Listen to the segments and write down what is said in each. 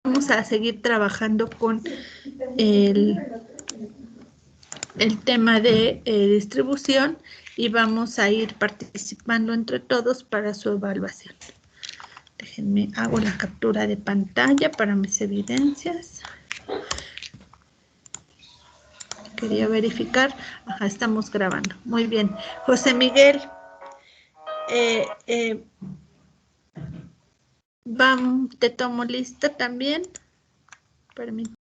vamos a seguir trabajando con el tema de distribución y vamos a ir participando entre todos para su evaluación. Déjenme, hago la captura de pantalla para mis evidencias. Quería verificar. Ajá, estamos grabando. Muy bien. José Miguel, te tomo lista también. Permítame.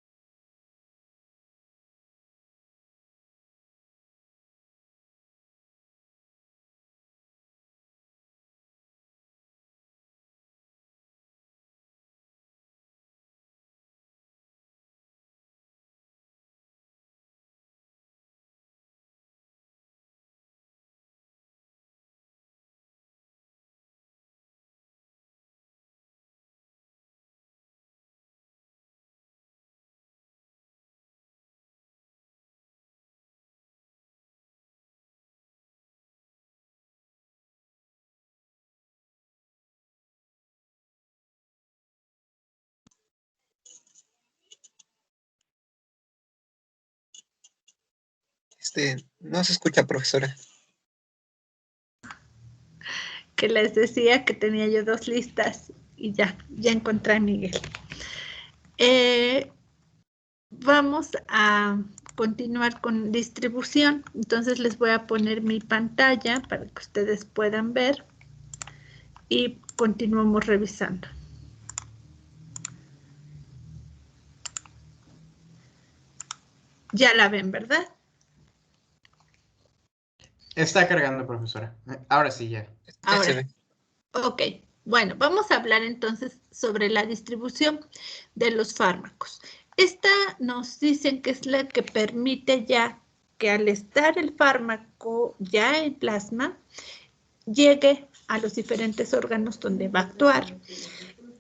No se escucha, profesora. Que les decía que tenía yo 2 listas y ya encontré a Miguel. Vamos a continuar con distribución. Entonces les voy a poner mi pantalla para que ustedes puedan ver y continuamos revisando. Ya la ven, ¿verdad? Está cargando, profesora. Ahora sí, ya. Ahora, ok. Bueno, vamos a hablar entonces sobre la distribución de los fármacos. Esta nos dicen que es la que permite ya que al estar el fármaco ya en plasma, llegue a los diferentes órganos donde va a actuar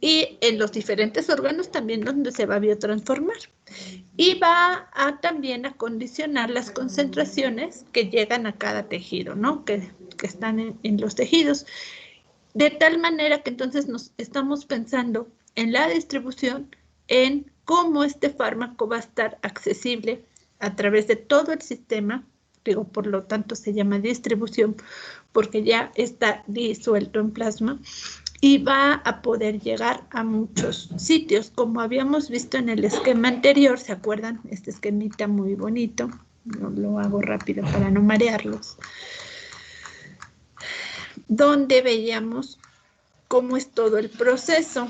y en los diferentes órganos también donde se va a biotransformar. Y va a también a condicionar las concentraciones que llegan a cada tejido, ¿no? Que están en los tejidos. De tal manera que entonces nos estamos pensando en la distribución, en cómo este fármaco va a estar accesible a través de todo el sistema, digo, por lo tanto se llama distribución, porque ya está disuelto en plasma, y va a poder llegar a muchos sitios, como habíamos visto en el esquema anterior, ¿se acuerdan? Este esquemita muy bonito, lo hago rápido para no marearlos, donde veíamos cómo es todo el proceso.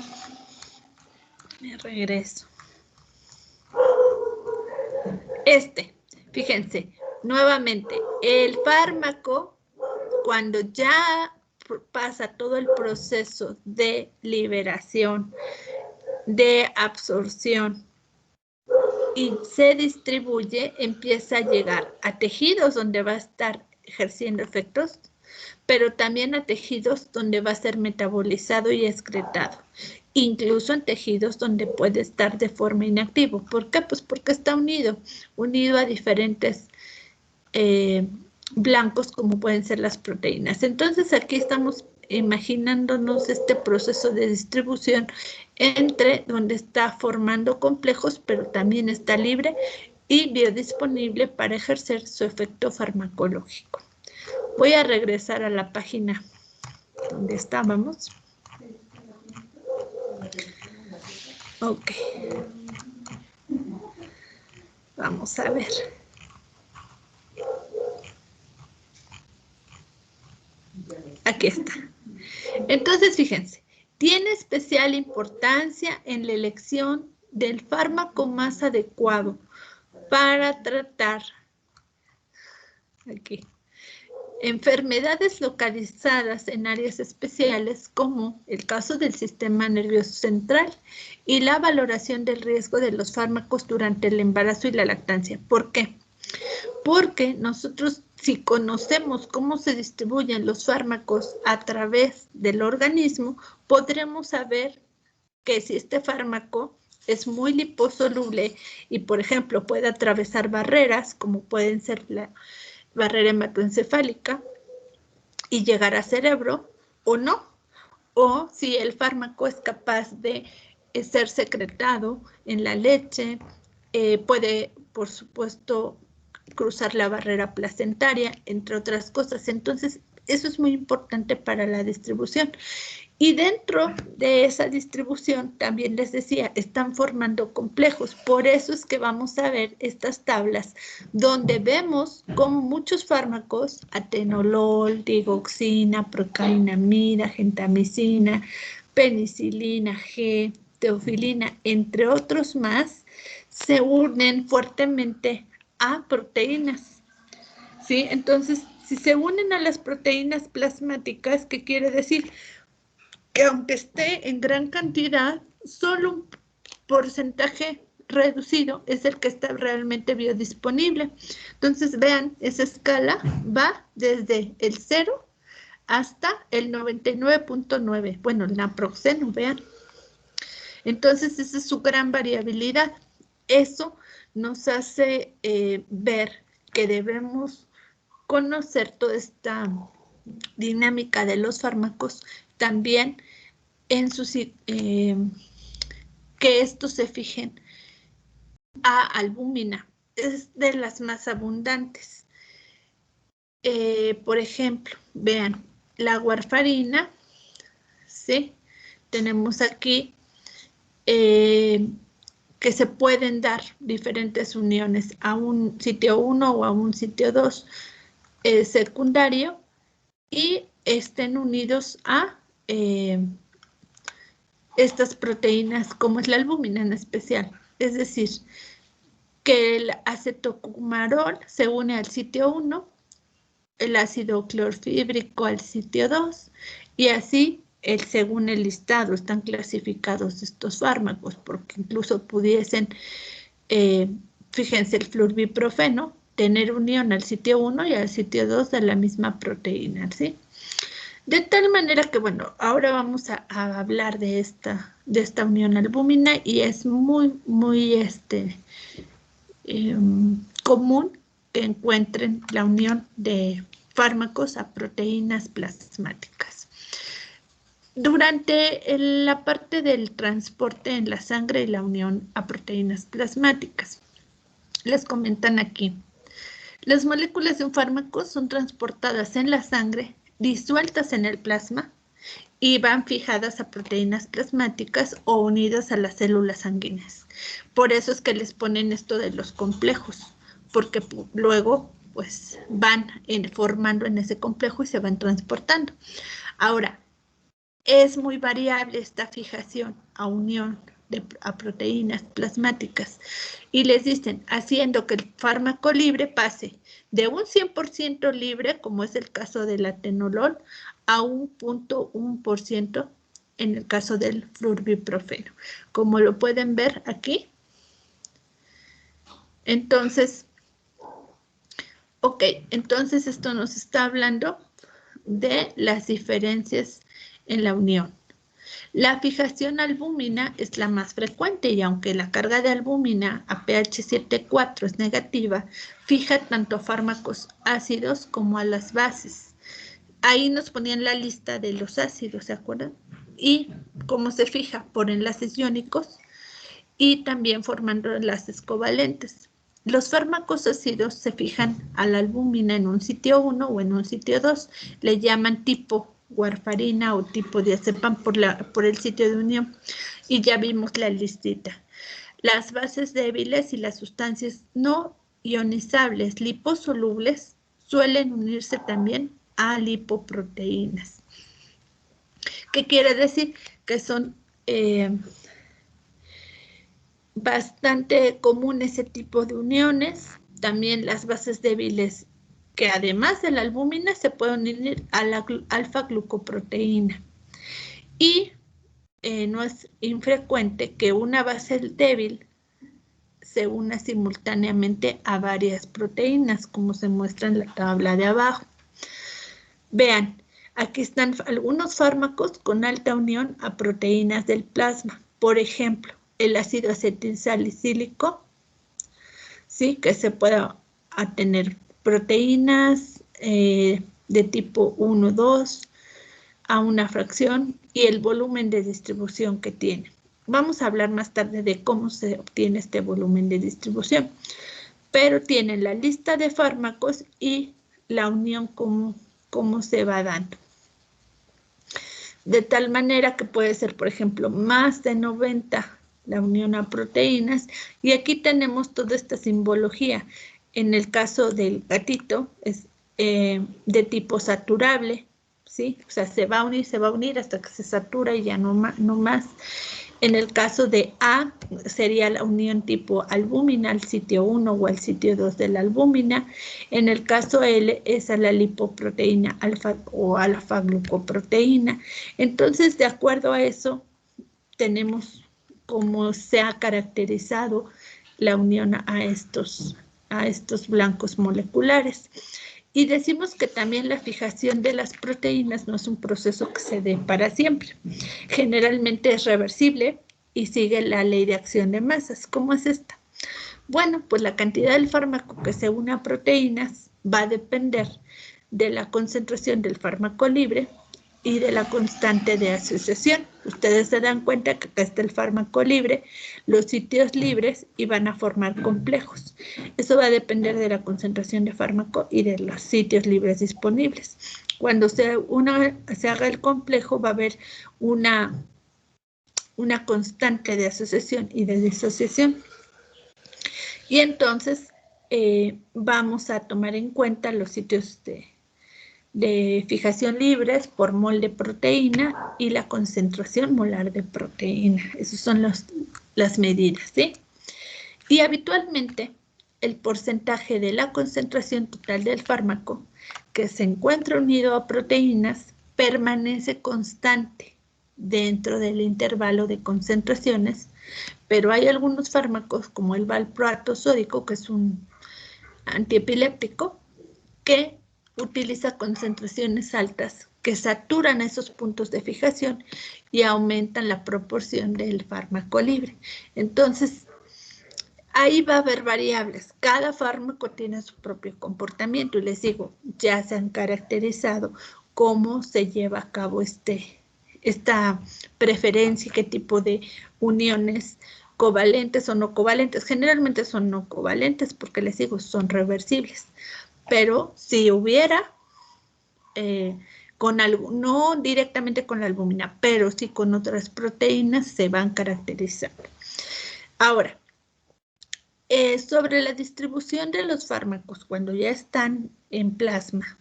Me regreso. Fíjense, nuevamente, el fármaco, cuando ya pasa todo el proceso de liberación, de absorción y se distribuye, empieza a llegar a tejidos donde va a estar ejerciendo efectos, pero también a tejidos donde va a ser metabolizado y excretado, incluso en tejidos donde puede estar de forma inactiva. ¿Por qué? Pues porque está unido a diferentes blancos como pueden ser las proteínas. Entonces aquí estamos imaginándonos este proceso de distribución entre donde está formando complejos, pero también está libre y biodisponible para ejercer su efecto farmacológico. Voy a regresar a la página donde estábamos. Ok. Vamos a ver. Aquí está. Entonces, fíjense, tiene especial importancia en la elección del fármaco más adecuado para tratar aquí enfermedades localizadas en áreas especiales como el caso del sistema nervioso central y la valoración del riesgo de los fármacos durante el embarazo y la lactancia. ¿Por qué? Porque nosotros, si conocemos cómo se distribuyen los fármacos a través del organismo, podremos saber que si este fármaco es muy liposoluble y, por ejemplo, puede atravesar barreras, como pueden ser la barrera hematoencefálica, y llegar al cerebro, o no. O si el fármaco es capaz de ser secretado en la leche, puede, por supuesto, cruzar la barrera placentaria, entre otras cosas. Entonces, eso es muy importante para la distribución. Y dentro de esa distribución, también les decía, están formando complejos. Por eso es que vamos a ver estas tablas donde vemos cómo muchos fármacos, atenolol, digoxina, procainamida, gentamicina, penicilina, G, teofilina, entre otros más, se unen fuertemente a proteínas. ¿Sí? Entonces, si se unen a las proteínas plasmáticas, ¿qué quiere decir? Que aunque esté en gran cantidad, solo un porcentaje reducido es el que está realmente biodisponible. Entonces, vean, esa escala va desde el 0 hasta el 99.9. Bueno, el naproxeno, vean. Entonces, esa es su gran variabilidad. Eso nos hace ver que debemos conocer toda esta dinámica de los fármacos, también en sus, que estos se fijen a albúmina, es de las más abundantes. Por ejemplo, vean, la warfarina, ¿sí? Tenemos aquí que se pueden dar diferentes uniones a un sitio 1 o a un sitio 2 secundario y estén unidos a estas proteínas, como es la albúmina en especial. Es decir, que el acetocumarol se une al sitio 1, el ácido clorfíbrico al sitio 2, y así, según el listado, están clasificados estos fármacos, porque incluso pudiesen, fíjense, el flurbiprofeno, tener unión al sitio 1 y al sitio 2 de la misma proteína, ¿sí? De tal manera que, bueno, ahora vamos a hablar de esta unión albúmina y es muy común que encuentren la unión de fármacos a proteínas plasmáticas. Durante la parte del transporte en la sangre y la unión a proteínas plasmáticas, les comentan aquí, las moléculas de un fármaco son transportadas en la sangre, disueltas en el plasma y van fijadas a proteínas plasmáticas o unidas a las células sanguíneas. Por eso es que les ponen esto de los complejos, porque luego pues van formando en ese complejo y se van transportando. Ahora, es muy variable esta fijación a unión a proteínas plasmáticas y les dicen, haciendo que el fármaco libre pase de un 100% libre, como es el caso del atenolol, a un 0.1% en el caso del flurbiprofeno, como lo pueden ver aquí. Entonces, ok, entonces esto nos está hablando de las diferencias en la unión. La fijación albúmina es la más frecuente y aunque la carga de albúmina a pH 7,4 es negativa, fija tanto a fármacos ácidos como a las bases. Ahí nos ponían la lista de los ácidos, ¿se acuerdan? Y cómo se fija por enlaces iónicos y también formando enlaces covalentes. Los fármacos ácidos se fijan a la albúmina en un sitio 1 o en un sitio 2. Le llaman tipo warfarina o tipo diazepam por el sitio de unión. Y ya vimos la listita. Las bases débiles y las sustancias no ionizables liposolubles suelen unirse también a lipoproteínas. ¿Qué quiere decir? Que son bastante común ese tipo de uniones. También las bases débiles que además de la albúmina se pueden unir a la alfa-glucoproteína. Y no es infrecuente que una base débil se una simultáneamente a varias proteínas, como se muestra en la tabla de abajo. Vean, aquí están algunos fármacos con alta unión a proteínas del plasma. Por ejemplo, el ácido acetilsalicílico, ¿sí? Que se pueda tener proteínas de tipo 1,2 a una fracción y el volumen de distribución que tiene. Vamos a hablar más tarde de cómo se obtiene este volumen de distribución, pero tienen la lista de fármacos y la unión cómo se va dando. De tal manera que puede ser, por ejemplo, más de 90 la unión a proteínas, y aquí tenemos toda esta simbología. En el caso del gatito es de tipo saturable, ¿sí? O sea, se va a unir hasta que se satura y ya no más. En el caso de A, sería la unión tipo albúmina al sitio 1 o al sitio 2 de la albúmina. En el caso L, es a la lipoproteína alfa o alfa-glucoproteína. Entonces, de acuerdo a eso, tenemos cómo se ha caracterizado la unión a estos blancos moleculares. Y decimos que también la fijación de las proteínas no es un proceso que se dé para siempre. Generalmente es reversible y sigue la ley de acción de masas. ¿Cómo es esta? Bueno, pues la cantidad del fármaco que se une a proteínas va a depender de la concentración del fármaco libre y de la constante de asociación. Ustedes se dan cuenta que acá está el fármaco libre, los sitios libres, y van a formar complejos. Eso va a depender de la concentración de fármaco y de los sitios libres disponibles. Cuando se haga el complejo, va a haber una constante de asociación y de disociación. Y entonces vamos a tomar en cuenta los sitios de fijación libres por mol de proteína y la concentración molar de proteína. Esas son las medidas, ¿sí? Y habitualmente el porcentaje de la concentración total del fármaco que se encuentra unido a proteínas permanece constante dentro del intervalo de concentraciones, pero hay algunos fármacos como el valproato sódico, que es un antiepiléptico, que utiliza concentraciones altas que saturan esos puntos de fijación y aumentan la proporción del fármaco libre. Entonces, ahí va a haber variables. Cada fármaco tiene su propio comportamiento y les digo, ya se han caracterizado cómo se lleva a cabo esta preferencia, qué tipo de uniones covalentes o no covalentes. Generalmente son no covalentes porque les digo, son reversibles. Pero si hubiera no directamente con la albúmina, pero sí con otras proteínas, se van caracterizando. Ahora, sobre la distribución de los fármacos cuando ya están en plasma,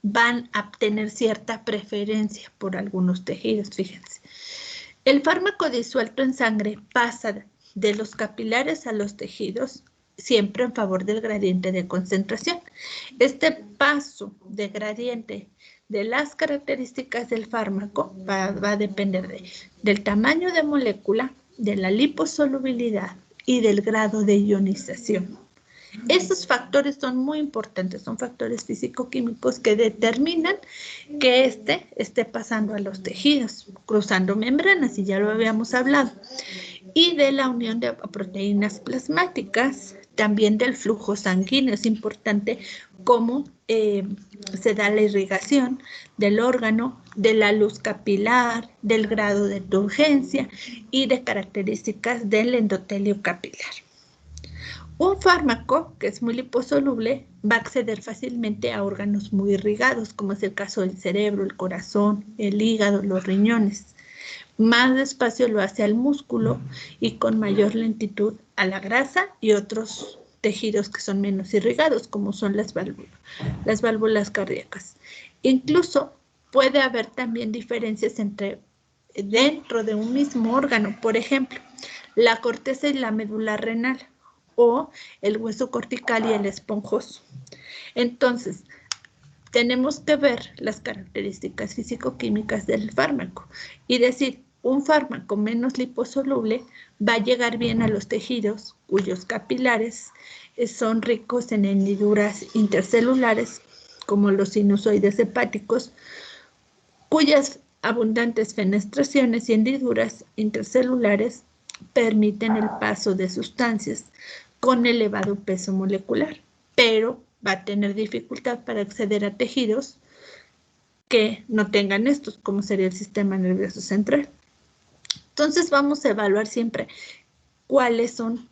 van a tener cierta preferencia por algunos tejidos, fíjense. El fármaco disuelto en sangre pasa de los capilares a los tejidos siempre en favor del gradiente de concentración. Este paso de gradiente de las características del fármaco va a depender del tamaño de molécula, de la liposolubilidad y del grado de ionización. Esos factores son muy importantes, son factores físico-químicos que determinan que esté pasando a los tejidos, cruzando membranas, y ya lo habíamos hablado, y de la unión de proteínas plasmáticas, también del flujo sanguíneo. Es importante cómo se da la irrigación del órgano, de la luz capilar, del grado de turgencia y de características del endotelio capilar. Un fármaco que es muy liposoluble va a acceder fácilmente a órganos muy irrigados, como es el caso del cerebro, el corazón, el hígado, los riñones. Más despacio lo hace al músculo y con mayor lentitud a la grasa y otros tejidos que son menos irrigados, como son las válvulas cardíacas. Incluso puede haber también diferencias dentro de un mismo órgano. Por ejemplo, la corteza y la médula renal, o el hueso cortical y el esponjoso. Entonces, tenemos que ver las características físico-químicas del fármaco y decir, un fármaco menos liposoluble va a llegar bien a los tejidos cuyos capilares son ricos en hendiduras intercelulares, como los sinusoides hepáticos, cuyas abundantes fenestraciones y hendiduras intercelulares permiten el paso de sustancias con elevado peso molecular, pero va a tener dificultad para acceder a tejidos que no tengan estos, como sería el sistema nervioso central. Entonces vamos a evaluar siempre cuáles son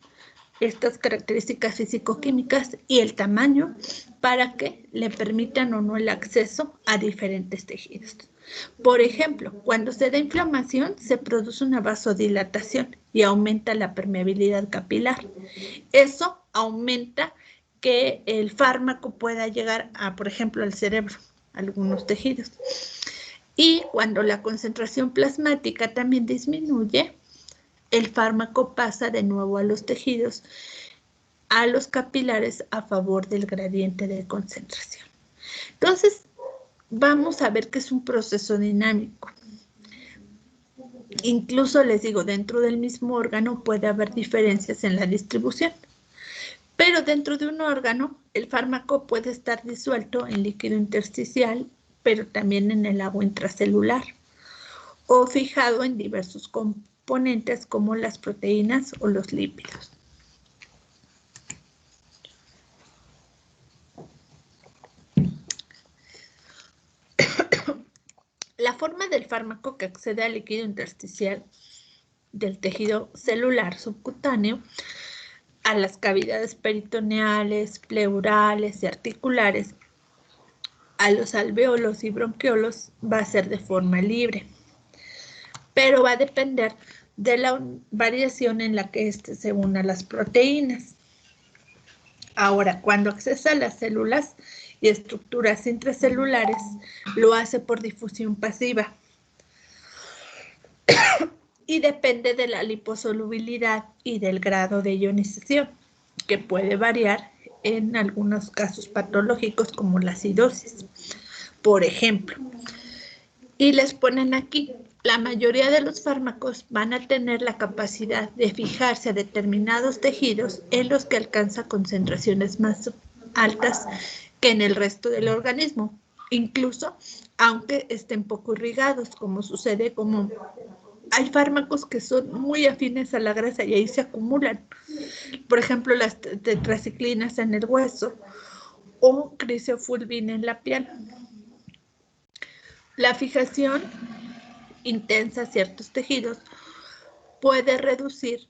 estas características físico-químicas y el tamaño para que le permitan o no el acceso a diferentes tejidos. Por ejemplo, cuando se da inflamación, se produce una vasodilatación y aumenta la permeabilidad capilar. Eso aumenta que el fármaco pueda llegar a, por ejemplo, al cerebro, a algunos tejidos. Y cuando la concentración plasmática también disminuye, el fármaco pasa de nuevo a los tejidos, a los capilares a favor del gradiente de concentración. Entonces, vamos a ver que es un proceso dinámico. Incluso les digo, dentro del mismo órgano puede haber diferencias en la distribución. Pero dentro de un órgano, el fármaco puede estar disuelto en líquido intersticial, pero también en el agua intracelular, o fijado en diversos componentes como las proteínas o los lípidos. La forma del fármaco que accede al líquido intersticial del tejido celular subcutáneo, a las cavidades peritoneales, pleurales y articulares, a los alvéolos y bronquiolos, va a ser de forma libre, pero va a depender de la variación en la que se unan las proteínas. Ahora, cuando accesa a las células y estructuras intracelulares, lo hace por difusión pasiva y depende de la liposolubilidad y del grado de ionización, que puede variar en algunos casos patológicos como la acidosis, por ejemplo. Y les ponen aquí, la mayoría de los fármacos van a tener la capacidad de fijarse a determinados tejidos en los que alcanza concentraciones más altas que en el resto del organismo, incluso aunque estén poco irrigados, como sucede como hay fármacos que son muy afines a la grasa y ahí se acumulan. Por ejemplo, las tetraciclinas en el hueso o criseofulvina en la piel. La fijación intensa a ciertos tejidos puede reducir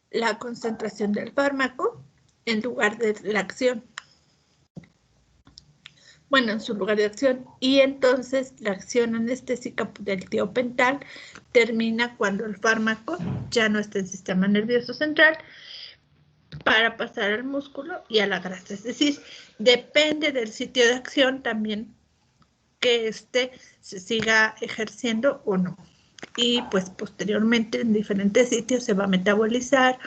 la concentración del fármaco en lugar de la acción. Bueno, en su lugar de acción. Y entonces la acción anestésica del tiopental termina cuando el fármaco ya no está en el sistema nervioso central para pasar al músculo y a la grasa. Es decir, depende del sitio de acción también que se siga ejerciendo o no. Y pues posteriormente en diferentes sitios se va a metabolizar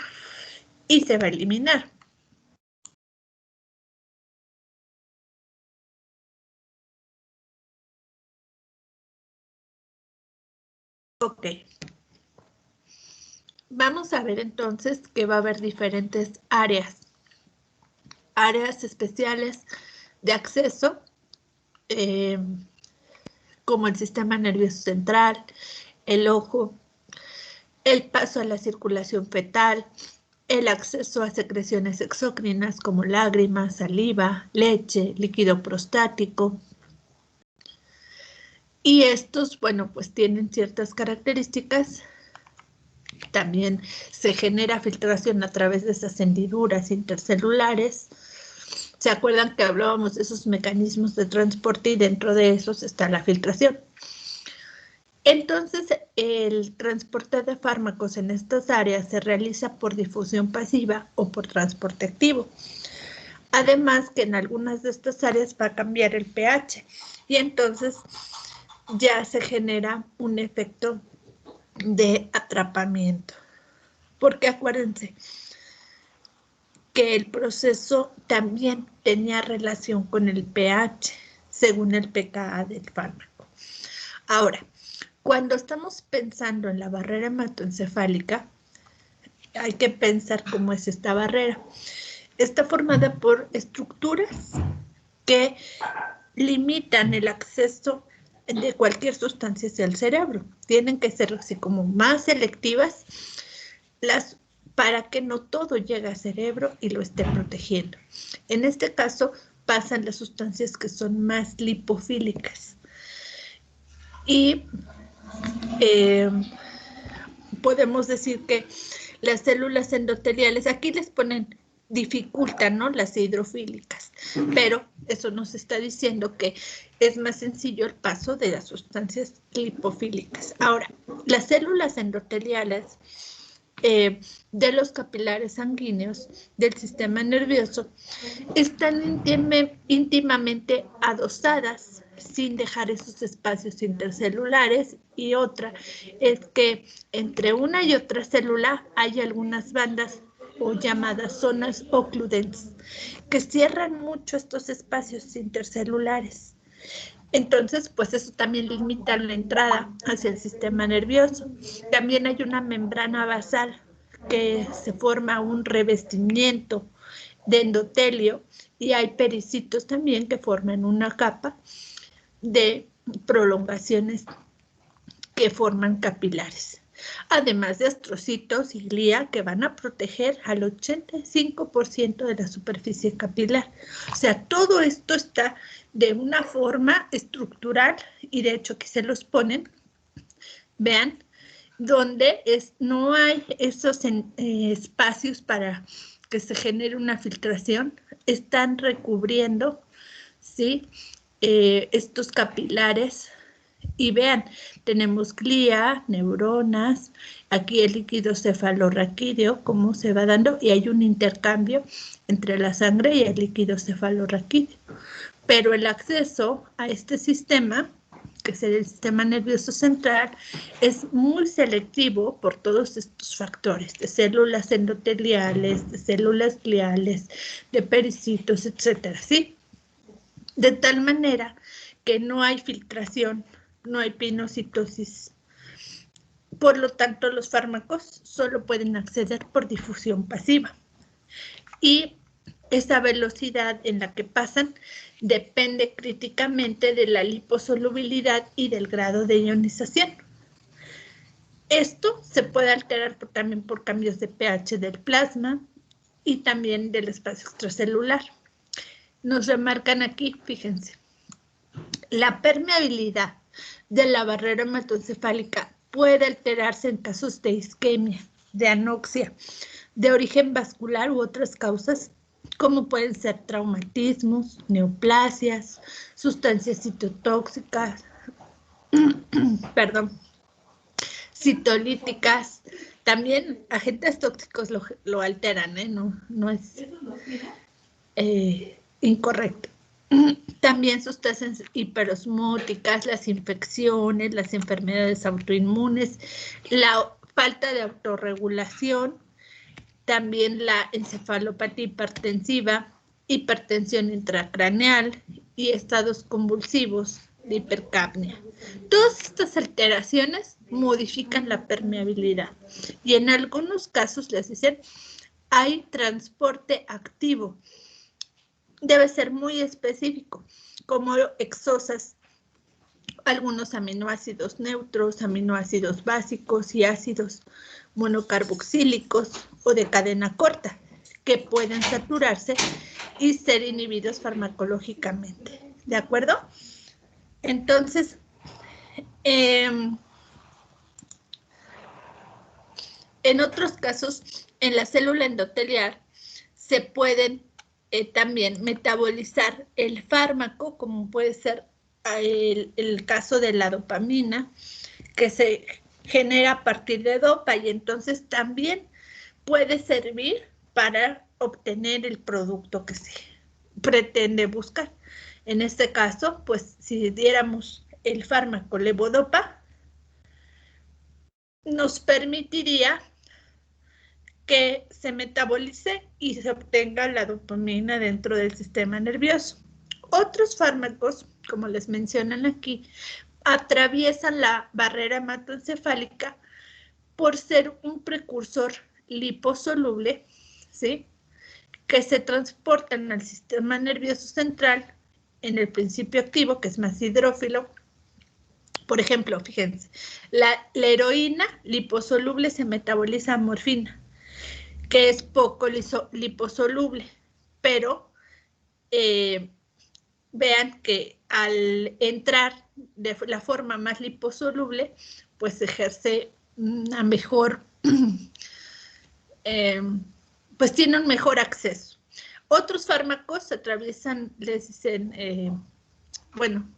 y se va a eliminar. Ok. Vamos a ver entonces que va a haber diferentes áreas especiales de acceso, como el sistema nervioso central, el ojo, el paso a la circulación fetal, el acceso a secreciones exócrinas como lágrimas, saliva, leche, líquido prostático. Y estos, bueno, pues tienen ciertas características. También se genera filtración a través de esas hendiduras intercelulares. ¿Se acuerdan que hablábamos de esos mecanismos de transporte y dentro de esos está la filtración? Entonces, el transporte de fármacos en estas áreas se realiza por difusión pasiva o por transporte activo. Además que en algunas de estas áreas va a cambiar el pH y entonces ya se genera un efecto de atrapamiento. Porque acuérdense que el proceso también tenía relación con el pH, según el pKa del fármaco. Ahora, cuando estamos pensando en la barrera hematoencefálica, hay que pensar cómo es esta barrera. Está formada por estructuras que limitan el acceso de cualquier sustancia hacia el cerebro. Tienen que ser así como más selectivas para que no todo llegue al cerebro y lo esté protegiendo. En este caso pasan las sustancias que son más lipofílicas. Y podemos decir que las células endoteliales, aquí les ponen, dificultan, ¿no?, las hidrofílicas, pero eso nos está diciendo que es más sencillo el paso de las sustancias lipofílicas. Ahora, las células endoteliales de los capilares sanguíneos del sistema nervioso están íntimamente adosadas sin dejar esos espacios intercelulares, y otra es que entre una y otra célula hay algunas bandas o llamadas zonas ocludentes que cierran mucho estos espacios intercelulares. Entonces, pues eso también limita la entrada hacia el sistema nervioso. También hay una membrana basal que se forma un revestimiento de endotelio, y hay pericitos también que forman una capa de prolongaciones que forman capilares, además de astrocitos y glía que van a proteger al 85% de la superficie capilar. O sea, todo esto está de una forma estructural, y de hecho aquí se los ponen, vean, donde no hay esos espacios para que se genere una filtración, están recubriendo, ¿sí?, estos capilares. Y vean, tenemos glía, neuronas, aquí el líquido cefalorraquídeo, cómo se va dando, y hay un intercambio entre la sangre y el líquido cefalorraquídeo. Pero el acceso a este sistema, que es el sistema nervioso central, es muy selectivo por todos estos factores, de células endoteliales, de células gliales, de pericitos, etcétera, ¿sí? De tal manera que no hay filtración, no hay pinocitosis. Por lo tanto, los fármacos solo pueden acceder por difusión pasiva. Y esa velocidad en la que pasan depende críticamente de la liposolubilidad y del grado de ionización. Esto se puede alterar también por cambios de pH del plasma y también del espacio extracelular. Nos remarcan aquí, fíjense, la permeabilidad de la barrera hematoencefálica puede alterarse en casos de isquemia, de anoxia, de origen vascular u otras causas, como pueden ser traumatismos, neoplasias, sustancias citotóxicas, perdón, citolíticas. También agentes tóxicos lo alteran, no es incorrecto. También sustancias hiperosmóticas, las infecciones, las enfermedades autoinmunes, la falta de autorregulación, también la encefalopatía hipertensiva, hipertensión intracraneal y estados convulsivos de hipercapnia. Todas estas alteraciones modifican la permeabilidad, y en algunos casos les dicen hay transporte activo. Debe ser muy específico, como exosas, algunos aminoácidos neutros, aminoácidos básicos y ácidos monocarboxílicos o de cadena corta, que pueden saturarse y ser inhibidos farmacológicamente. ¿De acuerdo? Entonces, en otros casos, en la célula endotelial se pueden también metabolizar el fármaco, como puede ser el caso de la dopamina, que se genera a partir de dopa, y entonces también puede servir para obtener el producto que se pretende buscar. En este caso, pues si diéramos el fármaco levodopa, nos permitiría que se metabolice y se obtenga la dopamina dentro del sistema nervioso. Otros fármacos, como les mencionan aquí, atraviesan la barrera hematoencefálica por ser un precursor liposoluble, ¿sí?, que se transportan al sistema nervioso central en el principio activo, que es más hidrófilo. Por ejemplo, fíjense, la heroína liposoluble se metaboliza a morfina, que es poco liposoluble, pero vean que al entrar de la forma más liposoluble, pues ejerce una mejor, pues tienen un mejor acceso. Otros fármacos atraviesan, les dicen, bueno,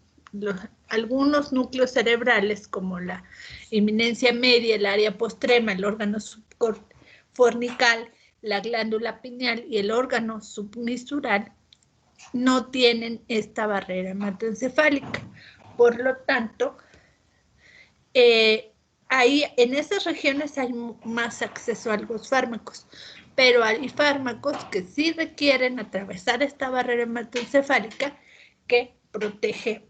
algunos núcleos cerebrales como la eminencia media, el área postrema, el órgano subcortical, la glándula pineal y el órgano submisural no tienen esta barrera hematoencefálica. Por lo tanto, ahí en esas regiones hay más acceso a los fármacos, pero hay fármacos que sí requieren atravesar esta barrera hematoencefálica que protege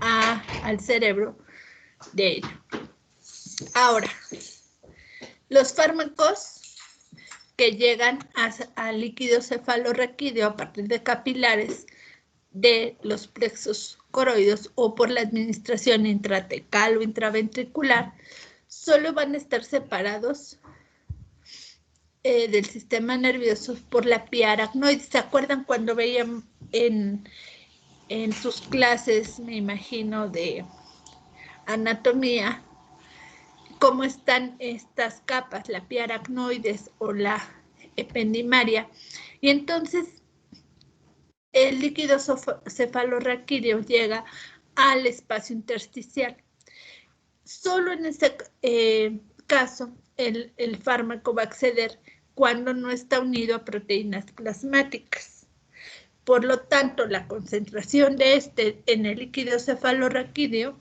al cerebro de ello. Ahora, los fármacos que llegan al líquido cefalorraquídeo a partir de capilares de los plexos coroides o por la administración intratecal o intraventricular, solo van a estar separados del sistema nervioso por la pía aracnoide. ¿Se acuerdan cuando veían en sus clases, me imagino, de anatomía, cómo están estas capas, la pía aracnoides o la ependimaria? Y entonces el líquido cefalorraquídeo llega al espacio intersticial. Solo en ese caso el fármaco va a acceder cuando no está unido a proteínas plasmáticas. Por lo tanto, la concentración de este en el líquido cefalorraquídeo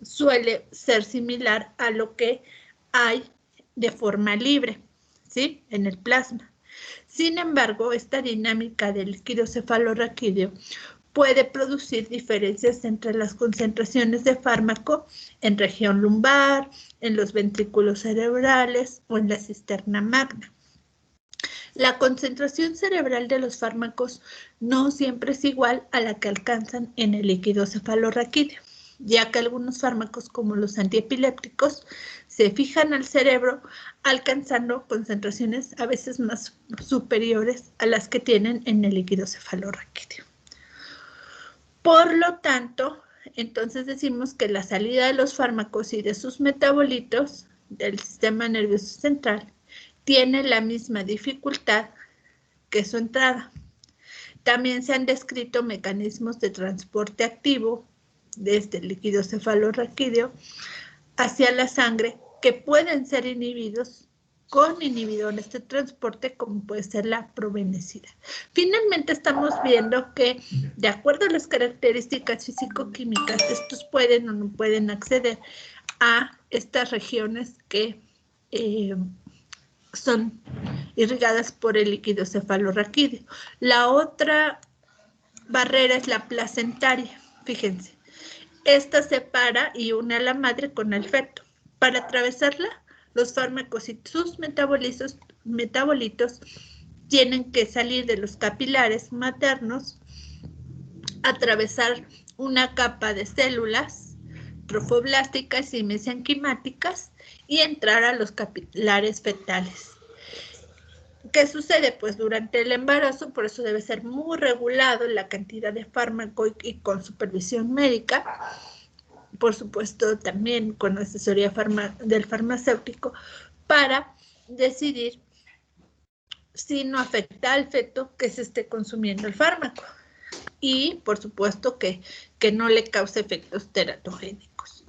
suele ser similar a lo que hay de forma libre, ¿sí? En el plasma. Sin embargo, esta dinámica del líquido cefalorraquídeo puede producir diferencias entre las concentraciones de fármaco en región lumbar, en los ventrículos cerebrales o en la cisterna magna. La concentración cerebral de los fármacos no siempre es igual a la que alcanzan en el líquido cefalorraquídeo, ya que algunos fármacos como los antiepilépticos se fijan al cerebro alcanzando concentraciones a veces más superiores a las que tienen en el líquido cefalorraquídeo. Por lo tanto, entonces decimos que la salida de los fármacos y de sus metabolitos del sistema nervioso central tiene la misma dificultad que su entrada. También se han descrito mecanismos de transporte activo desde el líquido cefalorraquídeo hacia la sangre que pueden ser inhibidos con inhibidores de transporte como puede ser la probenecida. Finalmente estamos viendo que de acuerdo a las características físico-químicas, estos pueden o no pueden acceder a estas regiones que son irrigadas por el líquido cefalorraquídeo. La otra barrera es la placentaria, fíjense. Esta separa y une a la madre con el feto. Para atravesarla, los fármacos y sus metabolitos tienen que salir de los capilares maternos, atravesar una capa de células trofoblásticas y mesenquimáticas y entrar a los capilares fetales. ¿Qué sucede? Pues durante el embarazo, por eso debe ser muy regulado la cantidad de fármaco y con supervisión médica, por supuesto también con asesoría del farmacéutico, para decidir si no afecta al feto que se esté consumiendo el fármaco y por supuesto que no le cause efectos teratogénicos.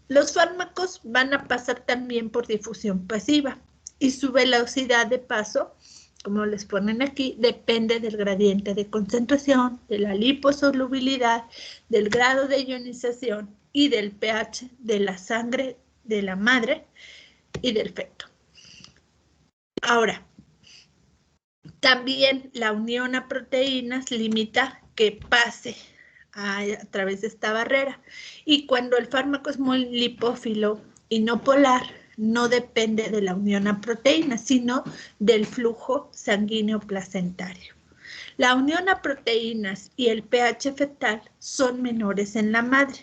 Los fármacos van a pasar también por difusión pasiva y su velocidad de paso, como les ponen aquí, depende del gradiente de concentración, de la liposolubilidad, del grado de ionización y del pH de la sangre de la madre y del feto. Ahora, también la unión a proteínas limita que pase a través de esta barrera. Y cuando el fármaco es muy lipófilo y no polar, no depende de la unión a proteínas, sino del flujo sanguíneo placentario. La unión a proteínas y el pH fetal son menores en la madre.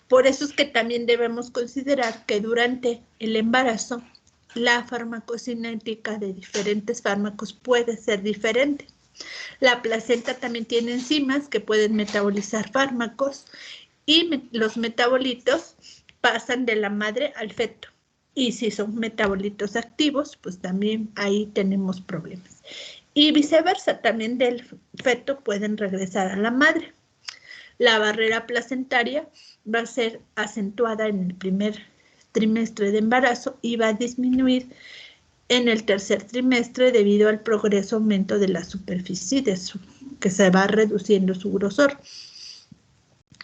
Por eso es que también debemos considerar que durante el embarazo la farmacocinética de diferentes fármacos puede ser diferente. La placenta también tiene enzimas que pueden metabolizar fármacos y los metabolitos pasan de la madre al feto. y si son metabolitos activos, pues también ahí tenemos problemas. Y viceversa, también del feto pueden regresar a la madre. La barrera placentaria va a ser acentuada en el primer trimestre de embarazo y va a disminuir en el tercer trimestre debido al progreso aumento de la superficie que se va reduciendo su grosor.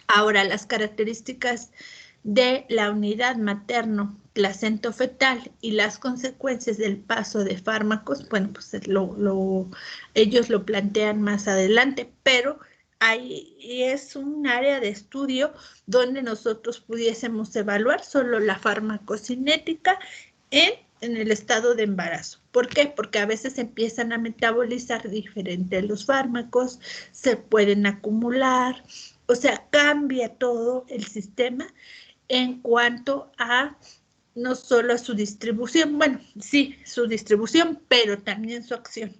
Ahora, las características de la unidad materno-placentofetal y las consecuencias del paso de fármacos, bueno, pues ellos lo plantean más adelante, pero ahí es un área de estudio donde nosotros pudiésemos evaluar solo la farmacocinética en el estado de embarazo. ¿Por qué? Porque a veces empiezan a metabolizar diferente los fármacos, se pueden acumular, o sea, cambia todo el sistema en cuanto a no solo a su distribución, bueno, sí, su distribución, pero también su acción.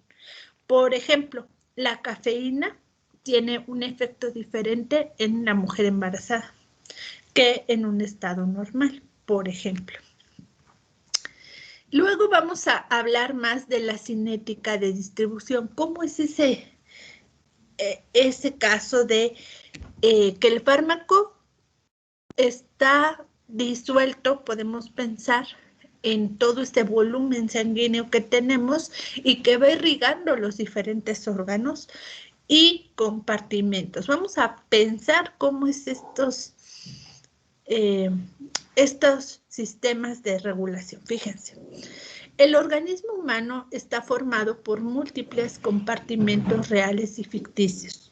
Por ejemplo, la cafeína tiene un efecto diferente en la mujer embarazada que en un estado normal, por ejemplo. Luego vamos a hablar más de la cinética de distribución. ¿Cómo es ese caso de que el fármaco está disuelto, podemos pensar, en todo este volumen sanguíneo que tenemos y que va irrigando los diferentes órganos y compartimentos? Vamos a pensar cómo es estos sistemas de regulación. Fíjense, el organismo humano está formado por múltiples compartimentos reales y ficticios.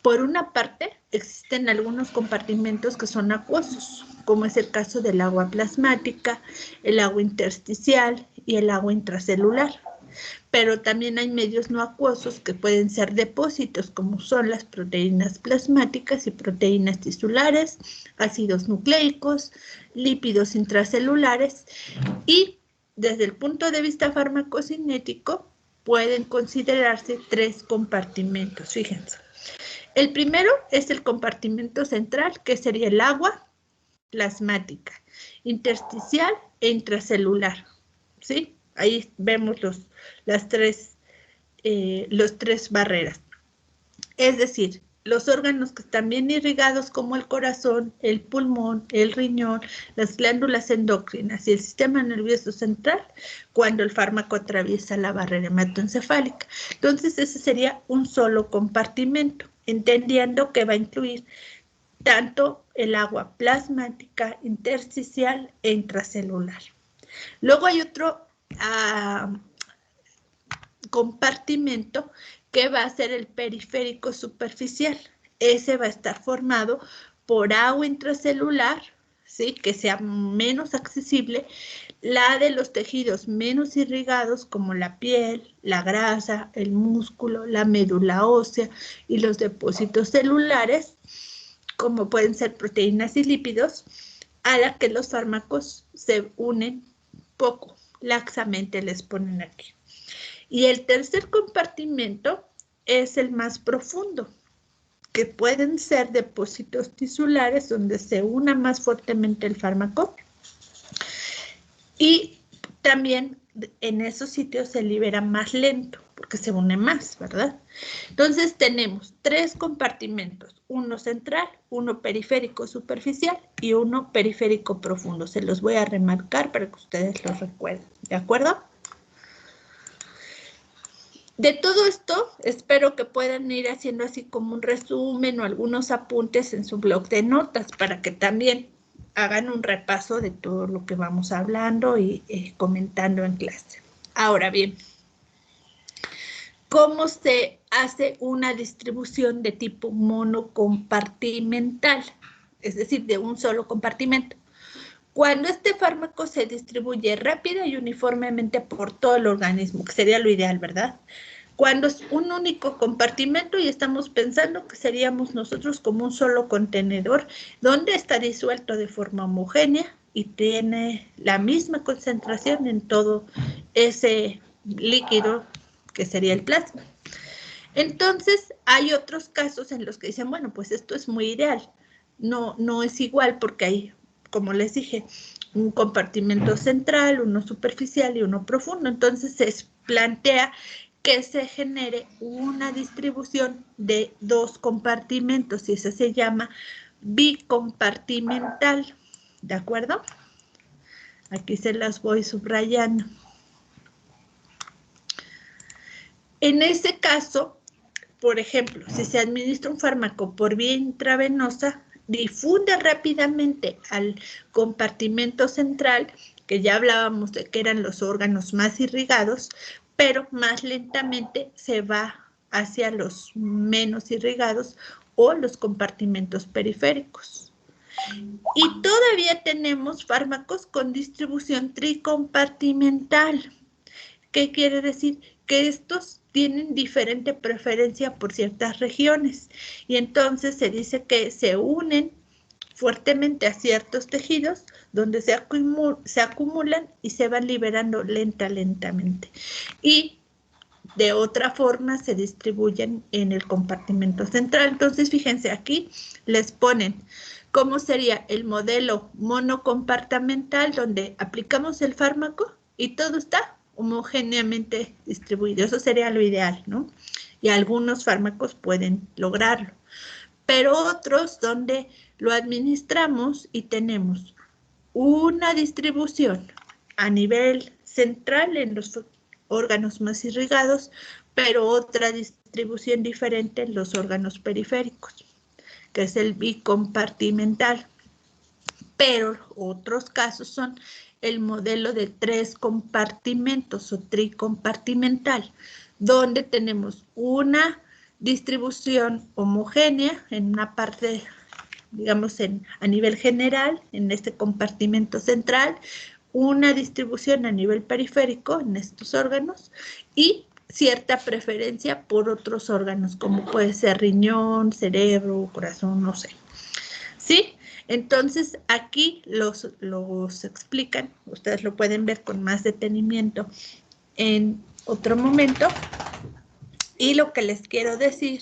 Por una parte, existen algunos compartimentos que son acuosos, como es el caso del agua plasmática, el agua intersticial y el agua intracelular. Pero también hay medios no acuosos que pueden ser depósitos, como son las proteínas plasmáticas y proteínas tisulares, ácidos nucleicos, lípidos intracelulares y, desde el punto de vista farmacocinético, pueden considerarse 3 compartimentos. Fíjense. El primero es el compartimento central, que sería el agua plasmática, intersticial e intracelular. ¿Sí? Ahí vemos las tres barreras. Es decir, los órganos que están bien irrigados, como el corazón, el pulmón, el riñón, las glándulas endocrinas y el sistema nervioso central, cuando el fármaco atraviesa la barrera hematoencefálica. Entonces, ese sería un solo compartimento, entendiendo que va a incluir tanto el agua plasmática, intersticial e intracelular. Luego hay otro compartimento que va a ser el periférico superficial. Ese va a estar formado por agua intracelular, ¿sí?, que sea menos accesible, la de los tejidos menos irrigados, como la piel, la grasa, el músculo, la médula ósea y los depósitos celulares, como pueden ser proteínas y lípidos, a la que los fármacos se unen poco, laxamente les ponen aquí. Y el tercer compartimento es el más profundo, que pueden ser depósitos tisulares donde se una más fuertemente el fármaco, y también en esos sitios se libera más lento porque se une más, ¿verdad? Entonces tenemos 3 compartimentos, uno central, uno periférico superficial y uno periférico profundo. Se los voy a remarcar para que ustedes lo recuerden, ¿de acuerdo? De todo esto, espero que puedan ir haciendo así como un resumen o algunos apuntes en su blog de notas para que también hagan un repaso de todo lo que vamos hablando y comentando en clase. Ahora bien, ¿cómo se hace una distribución de tipo monocompartimental? Es decir, de un solo compartimento. Cuando este fármaco se distribuye rápida y uniformemente por todo el organismo, que sería lo ideal, ¿verdad? Cuando es un único compartimento y estamos pensando que seríamos nosotros como un solo contenedor, donde está disuelto de forma homogénea y tiene la misma concentración en todo ese líquido que sería el plasma. Entonces, hay otros casos en los que dicen, bueno, pues esto es muy ideal. No es igual porque hay, como les dije, un compartimento central, uno superficial y uno profundo. Entonces se plantea que se genere una distribución de 2 compartimentos y esa se llama bicompartimental. ¿De acuerdo? Aquí se las voy subrayando. En ese caso, por ejemplo, si se administra un fármaco por vía intravenosa, difunde rápidamente al compartimento central, que ya hablábamos de que eran los órganos más irrigados, pero más lentamente se va hacia los menos irrigados o los compartimentos periféricos. Y todavía tenemos fármacos con distribución tricompartimental. ¿Qué quiere decir? Que estos tienen diferente preferencia por ciertas regiones y entonces se dice que se unen fuertemente a ciertos tejidos donde se acumulan y se van liberando lentamente. Y de otra forma se distribuyen en el compartimento central. Entonces, fíjense, aquí les ponen cómo sería el modelo monocompartimental donde aplicamos el fármaco y todo está homogéneamente distribuido. Eso sería lo ideal, ¿no? Y algunos fármacos pueden lograrlo. Pero otros donde lo administramos y tenemos una distribución a nivel central en los órganos más irrigados, pero otra distribución diferente en los órganos periféricos, que es el bicompartimental. Pero otros casos son el modelo de 3 compartimentos o tricompartimental, donde tenemos una distribución homogénea en una parte, digamos, a nivel general, en este compartimento central, una distribución a nivel periférico en estos órganos y cierta preferencia por otros órganos, como puede ser riñón, cerebro, corazón, no sé. ¿Sí? Entonces, aquí los explican, ustedes lo pueden ver con más detenimiento en otro momento. Y lo que les quiero decir,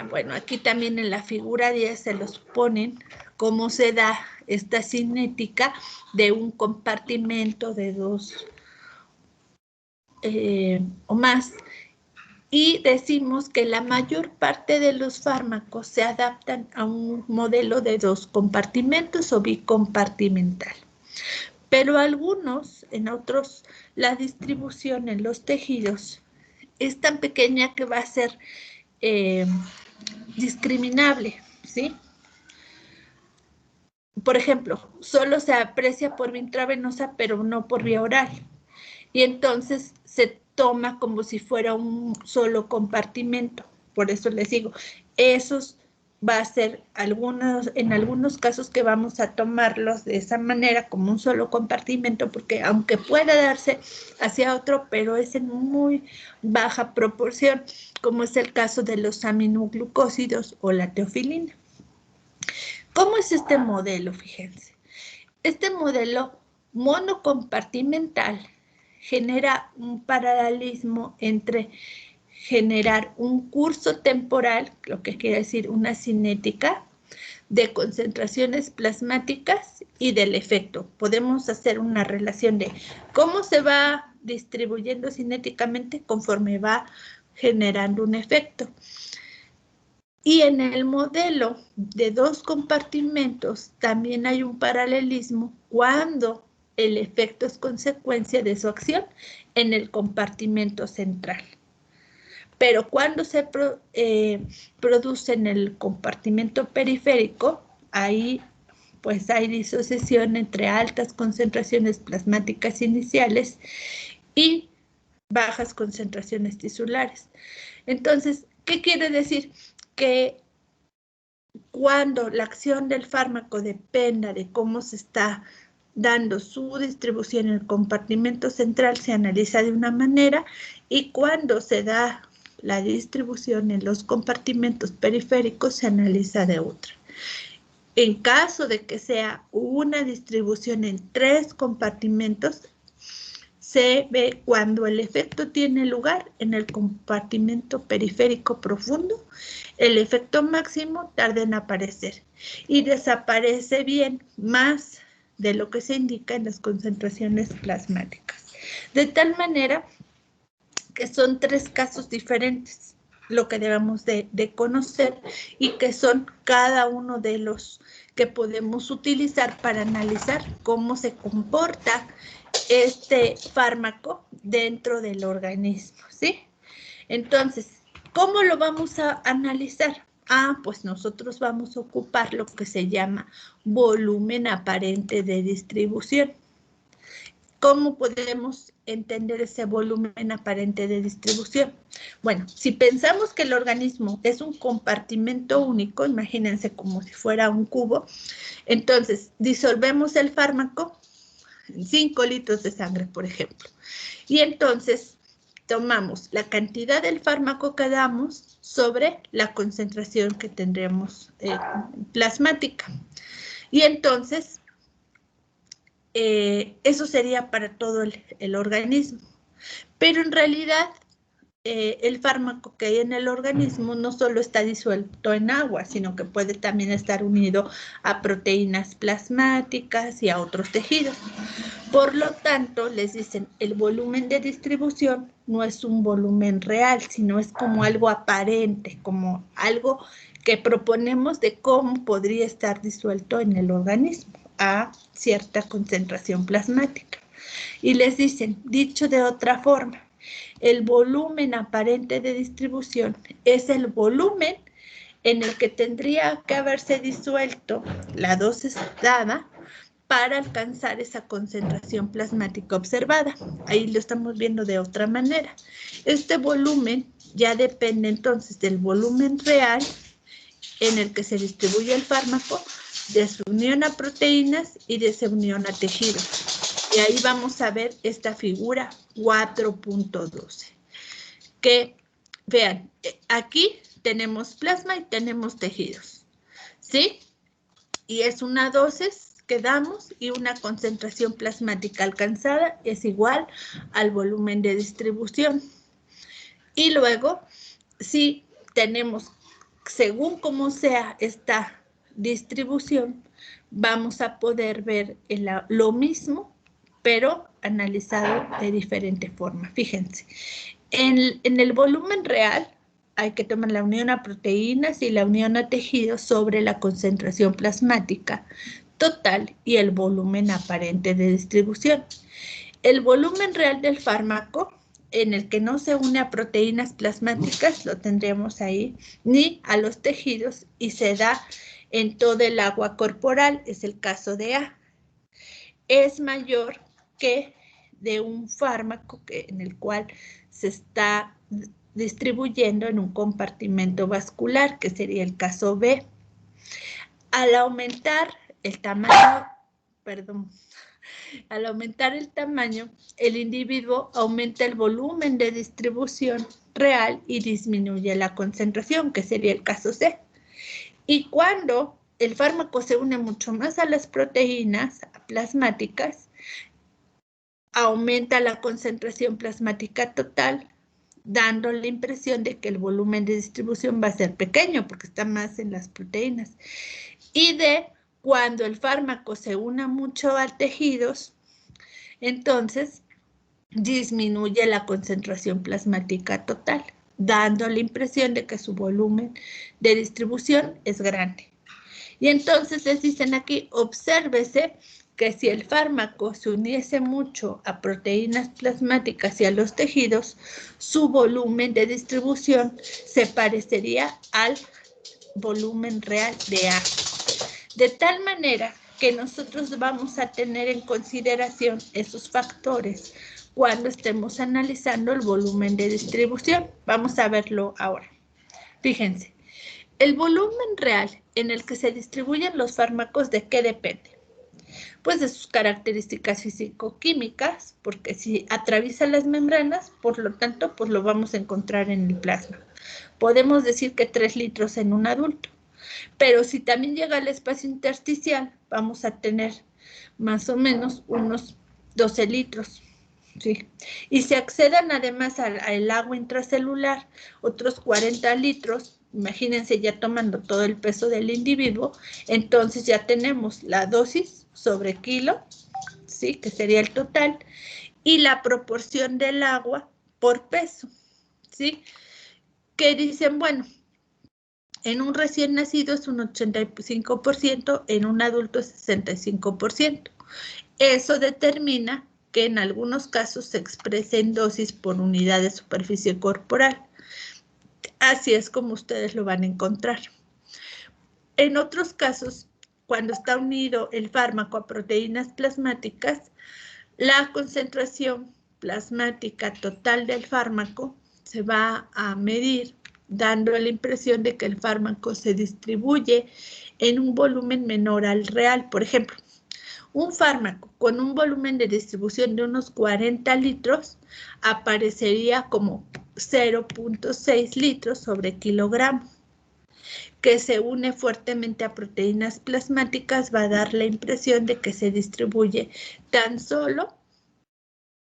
bueno, aquí también en la figura 10 se los ponen cómo se da esta cinética de un compartimento de 2 o más. Y decimos que la mayor parte de los fármacos se adaptan a un modelo de 2 compartimentos o bicompartimental. Pero algunos, en otros, la distribución en los tejidos es tan pequeña que va a ser discriminable, ¿sí? Por ejemplo, solo se aprecia por vía intravenosa, pero no por vía oral. Y entonces se toma como si fuera un solo compartimento. Por eso les digo, esos va a ser en algunos casos que vamos a tomarlos de esa manera, como un solo compartimento, porque aunque pueda darse hacia otro, pero es en muy baja proporción, como es el caso de los aminoglucósidos o la teofilina. ¿Cómo es este modelo? Fíjense. Este modelo monocompartimental genera un paralelismo entre generar un curso temporal, lo que quiere decir una cinética, de concentraciones plasmáticas y del efecto. Podemos hacer una relación de cómo se va distribuyendo cinéticamente conforme va generando un efecto. Y en el modelo de 2 compartimentos también hay un paralelismo cuando el efecto es consecuencia de su acción en el compartimento central. Pero cuando se produce en el compartimento periférico, ahí pues hay disociación entre altas concentraciones plasmáticas iniciales y bajas concentraciones tisulares. Entonces, ¿qué quiere decir? Que cuando la acción del fármaco dependa de cómo se está dando su distribución en el compartimento central, se analiza de una manera, y cuando se da la distribución en los compartimentos periféricos, se analiza de otra. En caso de que sea una distribución en 3 compartimentos, se ve cuando el efecto tiene lugar en el compartimento periférico profundo, el efecto máximo tarda en aparecer y desaparece bien más de lo que se indica en las concentraciones plasmáticas. De tal manera que son 3 casos diferentes, lo que debemos de conocer y que son cada uno de los que podemos utilizar para analizar cómo se comporta este fármaco dentro del organismo, ¿sí? Entonces, ¿cómo lo vamos a analizar? Pues nosotros vamos a ocupar lo que se llama volumen aparente de distribución. ¿Cómo podemos entender ese volumen aparente de distribución? Bueno, si pensamos que el organismo es un compartimento único, imagínense como si fuera un cubo, entonces disolvemos el fármaco en 5 litros de sangre, por ejemplo, y entonces tomamos la cantidad del fármaco que damos sobre la concentración que tendremos plasmática. Y entonces, eso sería para todo el organismo. Pero en realidad, el fármaco que hay en el organismo no solo está disuelto en agua, sino que puede también estar unido a proteínas plasmáticas y a otros tejidos. Por lo tanto, les dicen, el volumen de distribución no es un volumen real, sino es como algo aparente, como algo que proponemos de cómo podría estar disuelto en el organismo a cierta concentración plasmática. Y les dicen, dicho de otra forma, el volumen aparente de distribución es el volumen en el que tendría que haberse disuelto la dosis dada para alcanzar esa concentración plasmática observada. Ahí lo estamos viendo de otra manera. Este volumen ya depende entonces del volumen real en el que se distribuye el fármaco, de su unión a proteínas y de su unión a tejidos. Y ahí vamos a ver esta figura 4.12. Que, vean, aquí tenemos plasma y tenemos tejidos, ¿sí? Y es una dosis que damos y una concentración plasmática alcanzada es igual al volumen de distribución. Y luego, si tenemos, según cómo sea esta distribución, vamos a poder ver lo mismo, pero analizado de diferente forma. Fíjense, en el volumen real hay que tomar la unión a proteínas y la unión a tejidos sobre la concentración plasmática total y el volumen aparente de distribución. El volumen real del fármaco, en el que no se une a proteínas plasmáticas, lo tendremos ahí, ni a los tejidos, y se da en todo el agua corporal, es el caso de A. Es mayor que de un fármaco en el cual se está distribuyendo en un compartimento vascular, que sería el caso B. Al aumentar el tamaño, al aumentar el tamaño, el individuo aumenta el volumen de distribución real y disminuye la concentración, que sería el caso C. Y cuando el fármaco se une mucho más a las proteínas plasmáticas, aumenta la concentración plasmática total, dando la impresión de que el volumen de distribución va a ser pequeño porque está más en las proteínas. Y de cuando el fármaco se una mucho a tejidos, entonces disminuye la concentración plasmática total, dando la impresión de que su volumen de distribución es grande. Y entonces les dicen aquí, obsérvese que si el fármaco se uniese mucho a proteínas plasmáticas y a los tejidos, su volumen de distribución se parecería al volumen real de A. De tal manera que nosotros vamos a tener en consideración esos factores cuando estemos analizando el volumen de distribución. Vamos a verlo ahora. Fíjense, el volumen real en el que se distribuyen los fármacos, ¿de qué depende? Pues de sus características físico-químicas, porque si atraviesa las membranas, por lo tanto, pues lo vamos a encontrar en el plasma. Podemos decir que 3 litros en un adulto, pero si también llega al espacio intersticial, vamos a tener más o menos unos 12 litros. Sí. Y si acceden además al agua intracelular, otros 40 litros, imagínense ya tomando todo el peso del individuo, entonces ya tenemos la dosis sobre kilo, ¿sí? Que sería el total, y la proporción del agua por peso, ¿sí? Que dicen, bueno, en un recién nacido es un 85%, en un adulto es 65%. Eso determina que en algunos casos se expresa en dosis por unidad de superficie corporal. Así es como ustedes lo van a encontrar. En otros casos, cuando está unido el fármaco a proteínas plasmáticas, la concentración plasmática total del fármaco se va a medir dando la impresión de que el fármaco se distribuye en un volumen menor al real. Por ejemplo, un fármaco con un volumen de distribución de unos 40 litros aparecería como 0.6 litros sobre kilogramo, que se une fuertemente a proteínas plasmáticas, va a dar la impresión de que se distribuye tan solo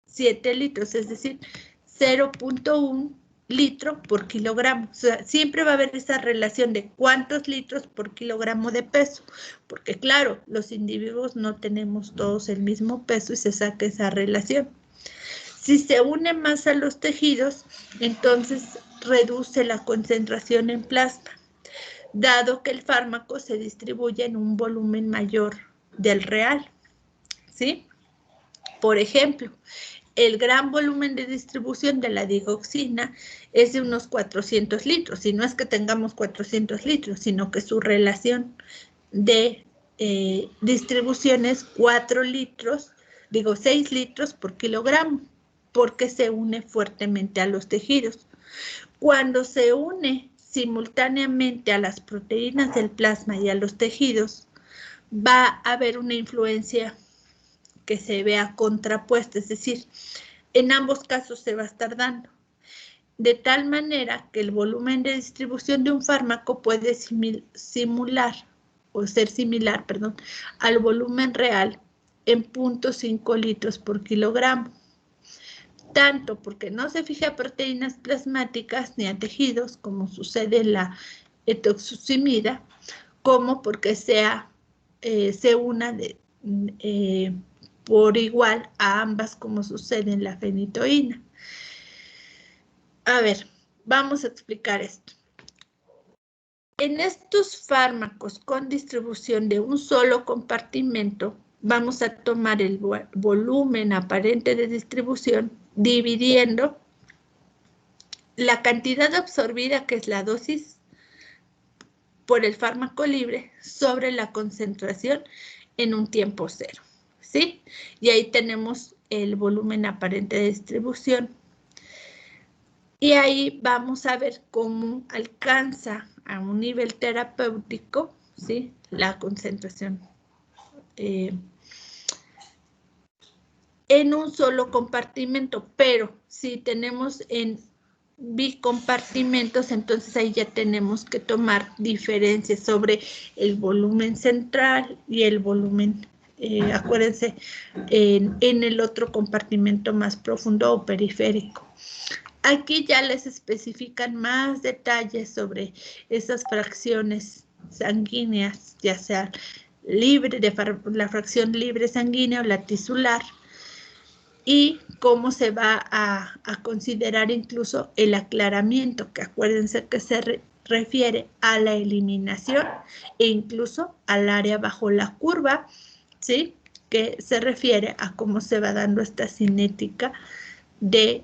7 litros, es decir, 0.1 litro por kilogramo. O sea, siempre va a haber esa relación de cuántos litros por kilogramo de peso, porque claro, los individuos no tenemos todos el mismo peso y se saca esa relación. Si se une más a los tejidos, entonces reduce la concentración en plasma, dado que el fármaco se distribuye en un volumen mayor del real, ¿sí? Por ejemplo, el gran volumen de distribución de la digoxina es de unos 400 litros, y no es que tengamos 400 litros, sino que su relación de distribución es 6 litros por kilogramo, porque se une fuertemente a los tejidos. Cuando se une simultáneamente a las proteínas del plasma y a los tejidos, va a haber una influencia que se vea contrapuesta, es decir, en ambos casos se va a estar dando, de tal manera que el volumen de distribución de un fármaco puede ser similar, al volumen real en 0.5 litros por kilogramo, tanto porque no se fija a proteínas plasmáticas ni a tejidos, como sucede en la etoxucimida, como porque se una por igual a ambas, como sucede en la fenitoína. A ver, vamos a explicar esto. En estos fármacos con distribución de un solo compartimento, vamos a tomar el volumen aparente de distribución dividiendo la cantidad absorbida, que es la dosis, por el fármaco libre sobre la concentración en un tiempo cero, ¿sí? Y ahí tenemos el volumen aparente de distribución. Y ahí vamos a ver cómo alcanza a un nivel terapéutico, ¿sí? La concentración en un solo compartimento, pero si tenemos en bicompartimentos, entonces ahí ya tenemos que tomar diferencias sobre el volumen central y el volumen, acuérdense, en el otro compartimento más profundo o periférico. Aquí ya les especifican más detalles sobre esas fracciones sanguíneas, ya sea la fracción libre sanguínea o la tisular, y cómo se va a considerar incluso el aclaramiento, que acuérdense que se refiere a la eliminación e incluso al área bajo la curva, ¿sí? Que se refiere a cómo se va dando esta cinética de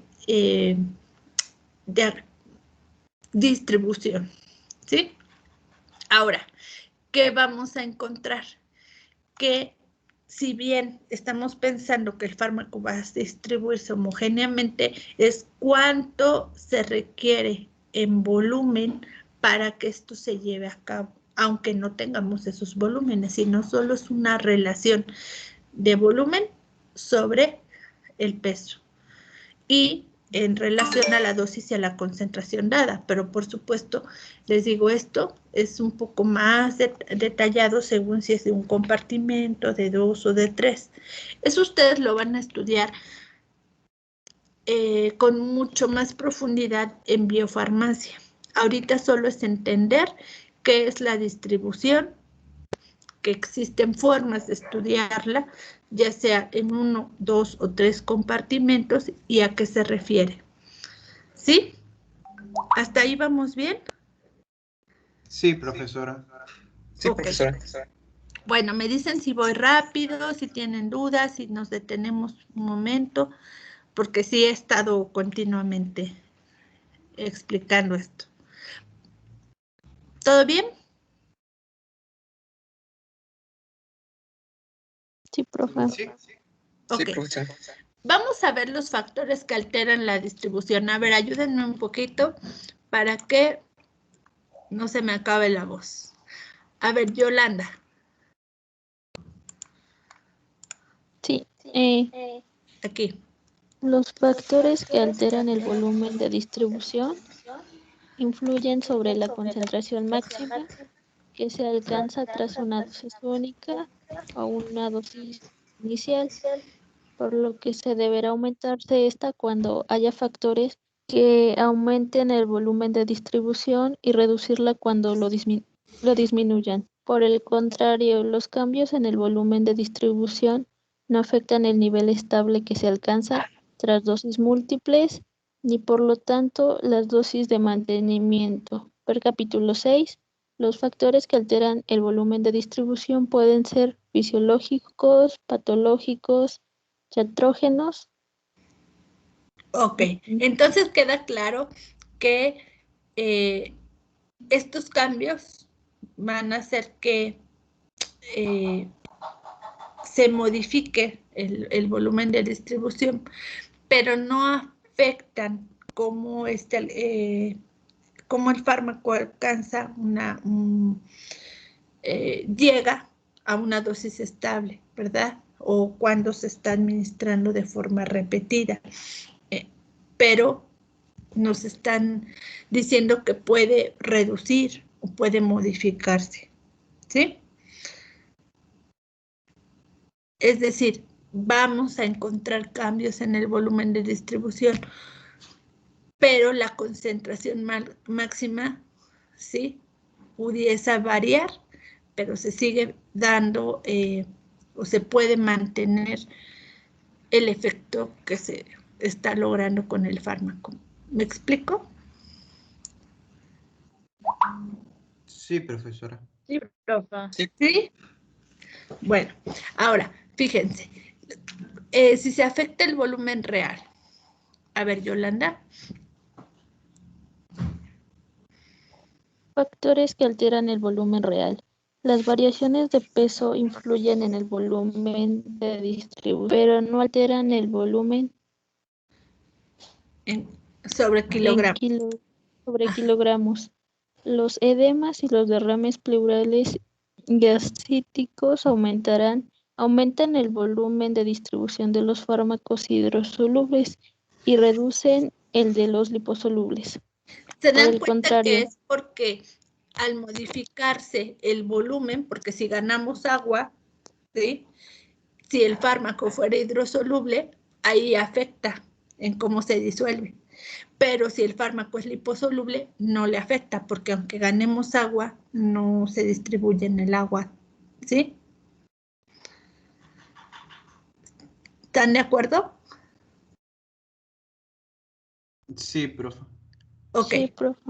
distribución, ¿sí? Ahora, ¿qué vamos a encontrar? Que si bien estamos pensando que el fármaco va a distribuirse homogéneamente, es cuánto se requiere en volumen para que esto se lleve a cabo, aunque no tengamos esos volúmenes, sino solo es una relación de volumen sobre el peso y en relación a la dosis y a la concentración dada, pero por supuesto, les digo, esto es un poco más detallado según si es de un compartimento, de 2 o de 3. Eso ustedes lo van a estudiar con mucho más profundidad en biofarmacia. Ahorita solo es entender qué es la distribución, que existen formas de estudiarla, ya sea en 1, 2 o 3 compartimentos, y a qué se refiere. ¿Sí? ¿Hasta ahí vamos bien? Sí, profesora. Sí, Ok. profesora. Bueno, me dicen si voy rápido, si tienen dudas, si nos detenemos un momento, porque sí he estado continuamente explicando esto. ¿Todo bien? Sí, profe. Sí. Sí, Ok. profesora. Vamos a ver los factores que alteran la distribución. A ver, ayúdenme un poquito para que no se me acabe la voz. A ver, Yolanda. Sí. Aquí. Los factores que alteran el volumen de distribución influyen sobre la concentración máxima que se alcanza tras una dosis única o una dosis inicial, por lo que se deberá aumentarse esta cuando haya factores que aumenten el volumen de distribución y reducirla cuando lo disminuyan. Por el contrario, los cambios en el volumen de distribución no afectan el nivel estable que se alcanza tras dosis múltiples, ni por lo tanto las dosis de mantenimiento. Per capítulo 6, los factores que alteran el volumen de distribución pueden ser fisiológicos, patológicos, iatrógenos. Ok, entonces queda claro que estos cambios van a hacer que se modifique el volumen de distribución, pero no afectan cómo cómo el fármaco alcanza llega a una dosis estable, ¿verdad? O cuando se está administrando de forma repetida. Pero nos están diciendo que puede reducir o puede modificarse, ¿sí? Es decir, vamos a encontrar cambios en el volumen de distribución, pero la concentración máxima, ¿sí? Pudiese variar, pero se sigue dando o se puede mantener el efecto que se está logrando con el fármaco. ¿Me explico? Sí, profesora. Sí, profe. Sí, ¿Sí? Bueno, ahora, fíjense, si se afecta el volumen real. A ver, Yolanda. Factores que alteran el volumen real. Las variaciones de peso influyen en el volumen de distribución, pero no alteran el volumen Sobre en kilogramos. sobre kilogramos. Los edemas y los derrames pleurales y ascíticos aumentan el volumen de distribución de los fármacos hidrosolubles y reducen el de los liposolubles. Se Por dan el cuenta que contrario, es porque al modificarse el volumen, porque si ganamos agua, ¿sí? Si el fármaco fuera hidrosoluble, ahí afecta en cómo se disuelve. Pero si el fármaco es liposoluble, no le afecta, porque aunque ganemos agua, no se distribuye en el agua, ¿sí? ¿Están de acuerdo? Sí, profe. Ok, sí, profe.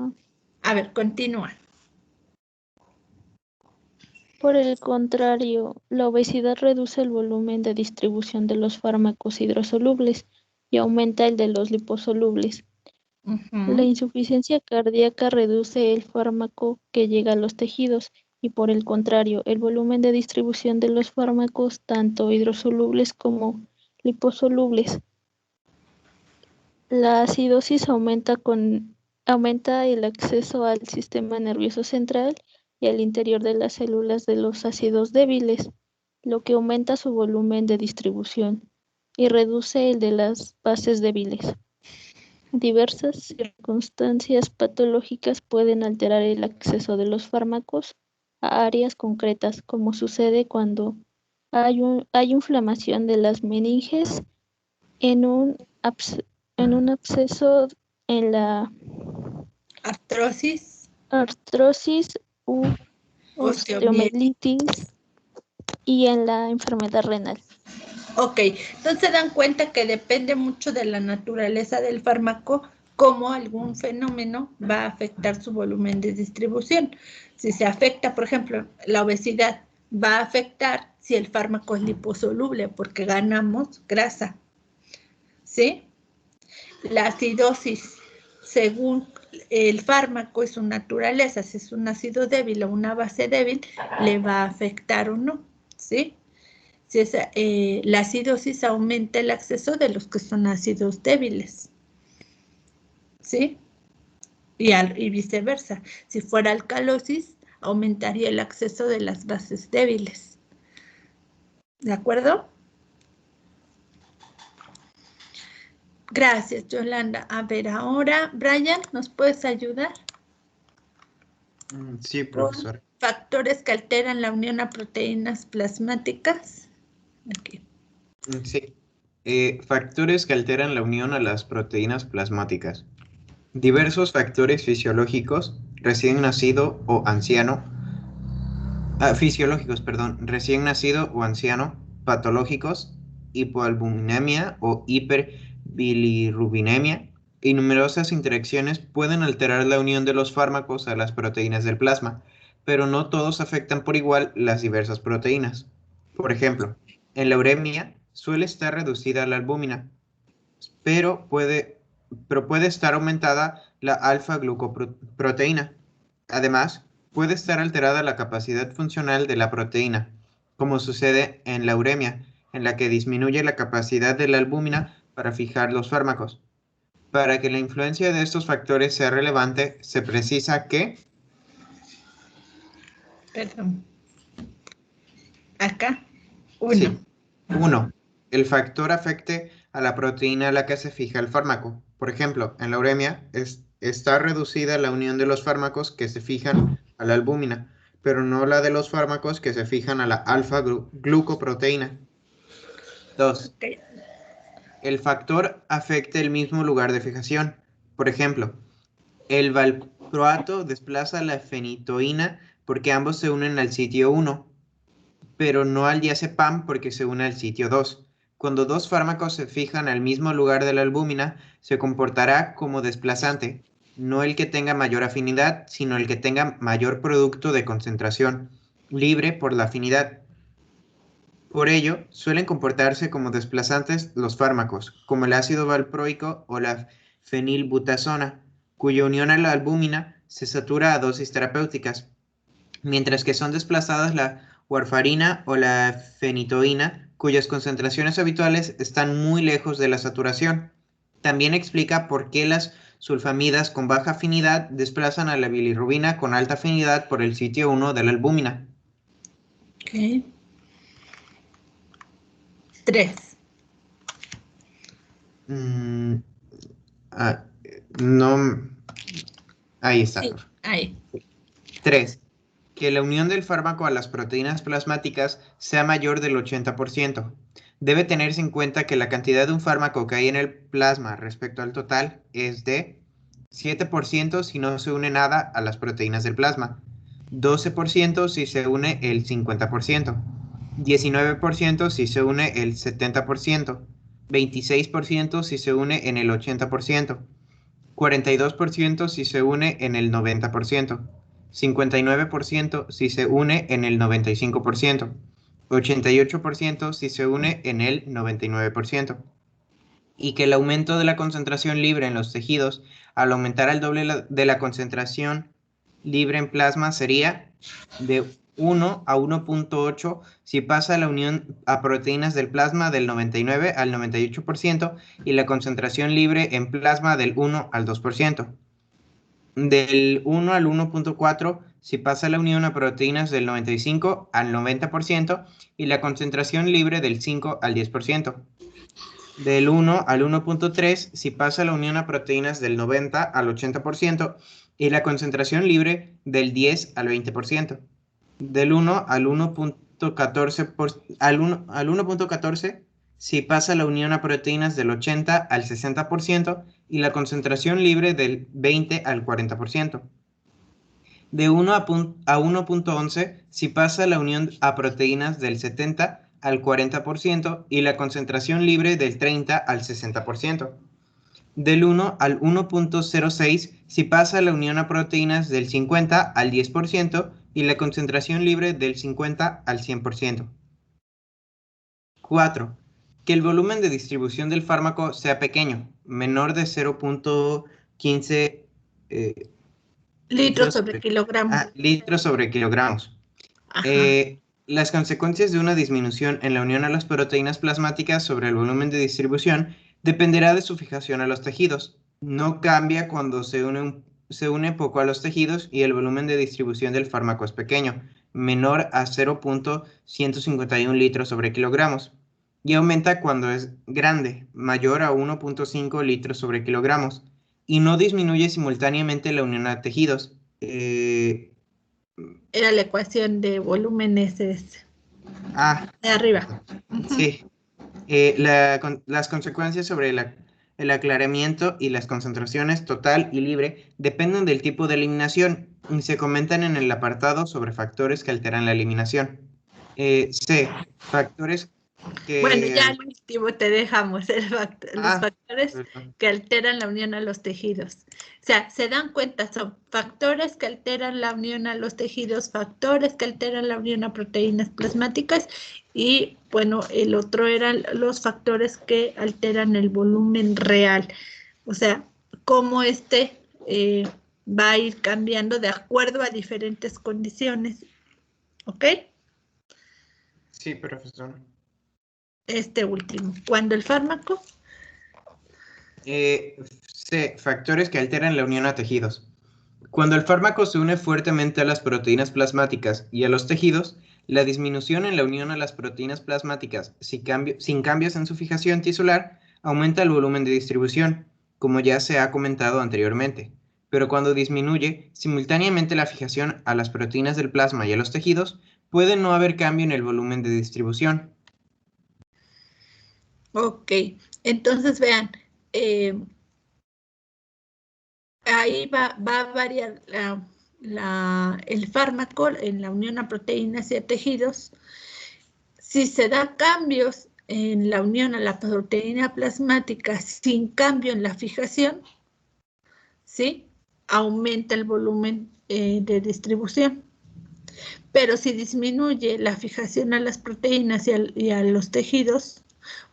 a ver, continúa. Por el contrario, la obesidad reduce el volumen de distribución de los fármacos hidrosolubles y aumenta el de los liposolubles. La insuficiencia cardíaca reduce el fármaco que llega a los tejidos y por el contrario, el volumen de distribución de los fármacos, tanto hidrosolubles como liposolubles. La acidosis aumenta el acceso al sistema nervioso central y al interior de las células de los ácidos débiles, lo que aumenta su volumen de distribución y reduce el de las bases débiles. Diversas circunstancias patológicas pueden alterar el acceso de los fármacos a áreas concretas, como sucede cuando hay inflamación de las meninges en un absceso en la Artrosis, artrosis u osteomielitis, osteomielitis y en la enfermedad renal. Ok, entonces se dan cuenta que depende mucho de la naturaleza del fármaco, cómo algún fenómeno va a afectar su volumen de distribución. Si se afecta, por ejemplo, la obesidad, va a afectar si el fármaco es liposoluble, porque ganamos grasa, ¿sí? La acidosis, según el fármaco y su naturaleza, si es un ácido débil o una base débil, le va a afectar o no, ¿sí? Si es, la acidosis aumenta el acceso de los que son ácidos débiles, ¿sí? Y viceversa. Si fuera alcalosis, aumentaría el acceso de las bases débiles. ¿De acuerdo? Gracias, Yolanda. A ver, ahora, Brian, ¿nos puedes ayudar? Sí, profesora. Factores que alteran la unión a proteínas plasmáticas. Aquí. Sí. Factores que alteran la unión a las proteínas plasmáticas. Diversos factores fisiológicos, recién nacido o anciano, recién nacido o anciano, patológicos, hipoalbuminemia o hiperbilirrubinemia, y numerosas interacciones pueden alterar la unión de los fármacos a las proteínas del plasma, pero no todos afectan por igual las diversas proteínas. Por ejemplo, en la uremia suele estar reducida la albúmina, pero puede estar aumentada la alfa-glucoproteína. Además, puede estar alterada la capacidad funcional de la proteína, como sucede en la uremia, en la que disminuye la capacidad de la albúmina para fijar los fármacos. Para que la influencia de estos factores sea relevante, se precisa que... Perdón. Acá. Uno. Sí. 1. El factor afecte a la proteína a la que se fija el fármaco. Por ejemplo, en la uremia está reducida la unión de los fármacos que se fijan a la albúmina, pero no la de los fármacos que se fijan a la alfa-glucoproteína. 2. Okay. El factor afecte el mismo lugar de fijación. Por ejemplo, el valproato desplaza la fenitoína porque ambos se unen al sitio 1, pero no al diazepam porque se une al sitio 2. Cuando dos fármacos se fijan al mismo lugar de la albúmina, se comportará como desplazante, no el que tenga mayor afinidad, sino el que tenga mayor producto de concentración, libre por la afinidad. Por ello, suelen comportarse como desplazantes los fármacos, como el ácido valproico o la fenilbutazona, cuya unión a la albúmina se satura a dosis terapéuticas, mientras que son desplazadas la warfarina o la fenitoína, cuyas concentraciones habituales están muy lejos de la saturación. También explica por qué las sulfamidas con baja afinidad desplazan a la bilirrubina con alta afinidad por el sitio 1 de la albúmina. Ok. 3. No. Ahí está. Sí, ahí. 3. Que la unión del fármaco a las proteínas plasmáticas sea mayor del 80%. Debe tenerse en cuenta que la cantidad de un fármaco que hay en el plasma respecto al total es de 7% si no se une nada a las proteínas del plasma, 12% si se une el 50%, 19% si se une el 70%, 26% si se une en el 80%, 42% si se une en el 90%, 59% si se une en el 95%, 88% si se une en el 99%, y que el aumento de la concentración libre en los tejidos al aumentar al doble de la concentración libre en plasma sería de 1 a 1.8 si pasa la unión a proteínas del plasma del 99 al 98% y la concentración libre en plasma del 1 al 2%. Del 1 al 1.4 si pasa la unión a proteínas del 95 al 90% y la concentración libre del 5 al 10%. Del 1 al 1.3 si pasa la unión a proteínas del 90 al 80% y la concentración libre del 10 al 20%. Del 1 al 1.14 si pasa la unión a proteínas del 80 al 60% y la concentración libre del 20 al 40%. De 1 a 1.11 si pasa la unión a proteínas del 70 al 40% y la concentración libre del 30 al 60%. Del 1 al 1.06 si pasa la unión a proteínas del 50 al 10% y la concentración libre del 50 al 100%. 4. Que el volumen de distribución del fármaco sea pequeño, menor de 0.15 Litros sobre kilogramos. litros sobre kilogramos. Las consecuencias de una disminución en la unión a las proteínas plasmáticas sobre el volumen de distribución dependerá de su fijación a los tejidos. No cambia cuando se une poco a los tejidos y el volumen de distribución del fármaco es pequeño, menor a 0.151 litros sobre kilogramos, y aumenta cuando es grande, mayor a 1.5 litros sobre kilogramos, y no disminuye simultáneamente la unión a tejidos. Era la ecuación de volumen SS. De arriba. Sí. Las consecuencias sobre el aclaramiento y las concentraciones total y libre dependen del tipo de eliminación y se comentan en el apartado sobre factores que alteran la eliminación. C. Factores que... Bueno, ya al último te dejamos los factores que alteran la unión a los tejidos. O sea, se dan cuenta, son factores que alteran la unión a los tejidos, factores que alteran la unión a proteínas plasmáticas y, bueno, el otro eran los factores que alteran el volumen real. O sea, cómo va a ir cambiando de acuerdo a diferentes condiciones. ¿Ok? Sí, profesor. Este último, cuando el fármaco... C. Factores que alteran la unión a tejidos. Cuando el fármaco se une fuertemente a las proteínas plasmáticas y a los tejidos, la disminución en la unión a las proteínas plasmáticas sin cambios en su fijación tisular aumenta el volumen de distribución, como ya se ha comentado anteriormente. Pero cuando disminuye simultáneamente la fijación a las proteínas del plasma y a los tejidos, puede no haber cambio en el volumen de distribución. Ok, entonces vean, ahí va a variar el fármaco en la unión a proteínas y a tejidos. Si se da cambios en la unión a la proteína plasmática sin cambio en la fijación, ¿sí? Aumenta el volumen de distribución. Pero si disminuye la fijación a las proteínas y a los tejidos,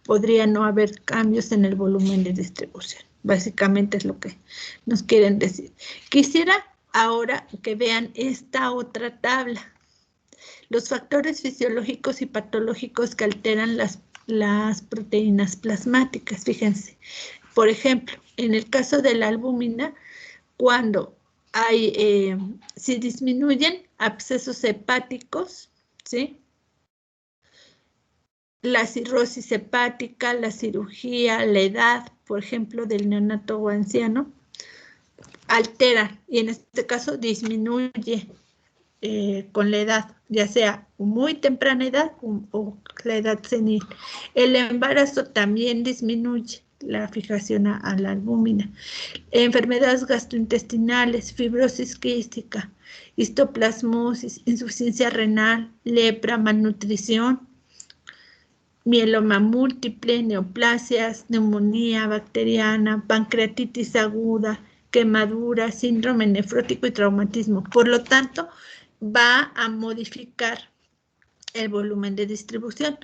podría no haber cambios en el volumen de distribución. Básicamente es lo que nos quieren decir. Quisiera ahora que vean esta otra tabla. Los factores fisiológicos y patológicos que alteran las proteínas plasmáticas. Fíjense, por ejemplo, en el caso de la albúmina, cuando si disminuyen abscesos hepáticos, ¿sí? La cirrosis hepática, la cirugía, la edad, por ejemplo, del neonato o anciano, altera y en este caso disminuye con la edad, ya sea muy temprana edad o la edad senil. El embarazo también disminuye la fijación a la albúmina. Enfermedades gastrointestinales, fibrosis quística, histoplasmosis, insuficiencia renal, lepra, malnutrición, mieloma múltiple, neoplasias, neumonía bacteriana, pancreatitis aguda, quemadura, síndrome nefrótico y traumatismo. Por lo tanto, va a modificar el volumen de distribución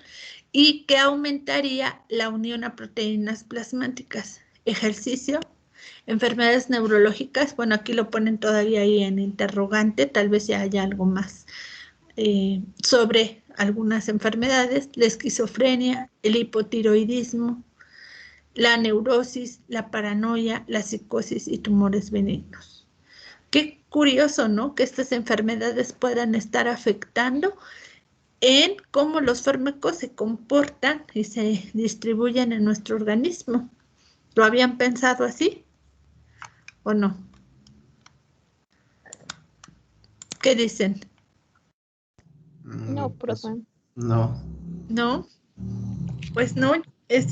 y que aumentaría la unión a proteínas plasmáticas. Ejercicio, enfermedades neurológicas, bueno, aquí lo ponen todavía ahí en interrogante, tal vez ya haya algo más sobre algunas enfermedades, la esquizofrenia, el hipotiroidismo, la neurosis, la paranoia, la psicosis y tumores benignos. Qué curioso, ¿no? Que estas enfermedades puedan estar afectando en cómo los fármacos se comportan y se distribuyen en nuestro organismo. ¿Lo habían pensado así o no? ¿Qué dicen? No, profe. No. ¿No? Pues no, es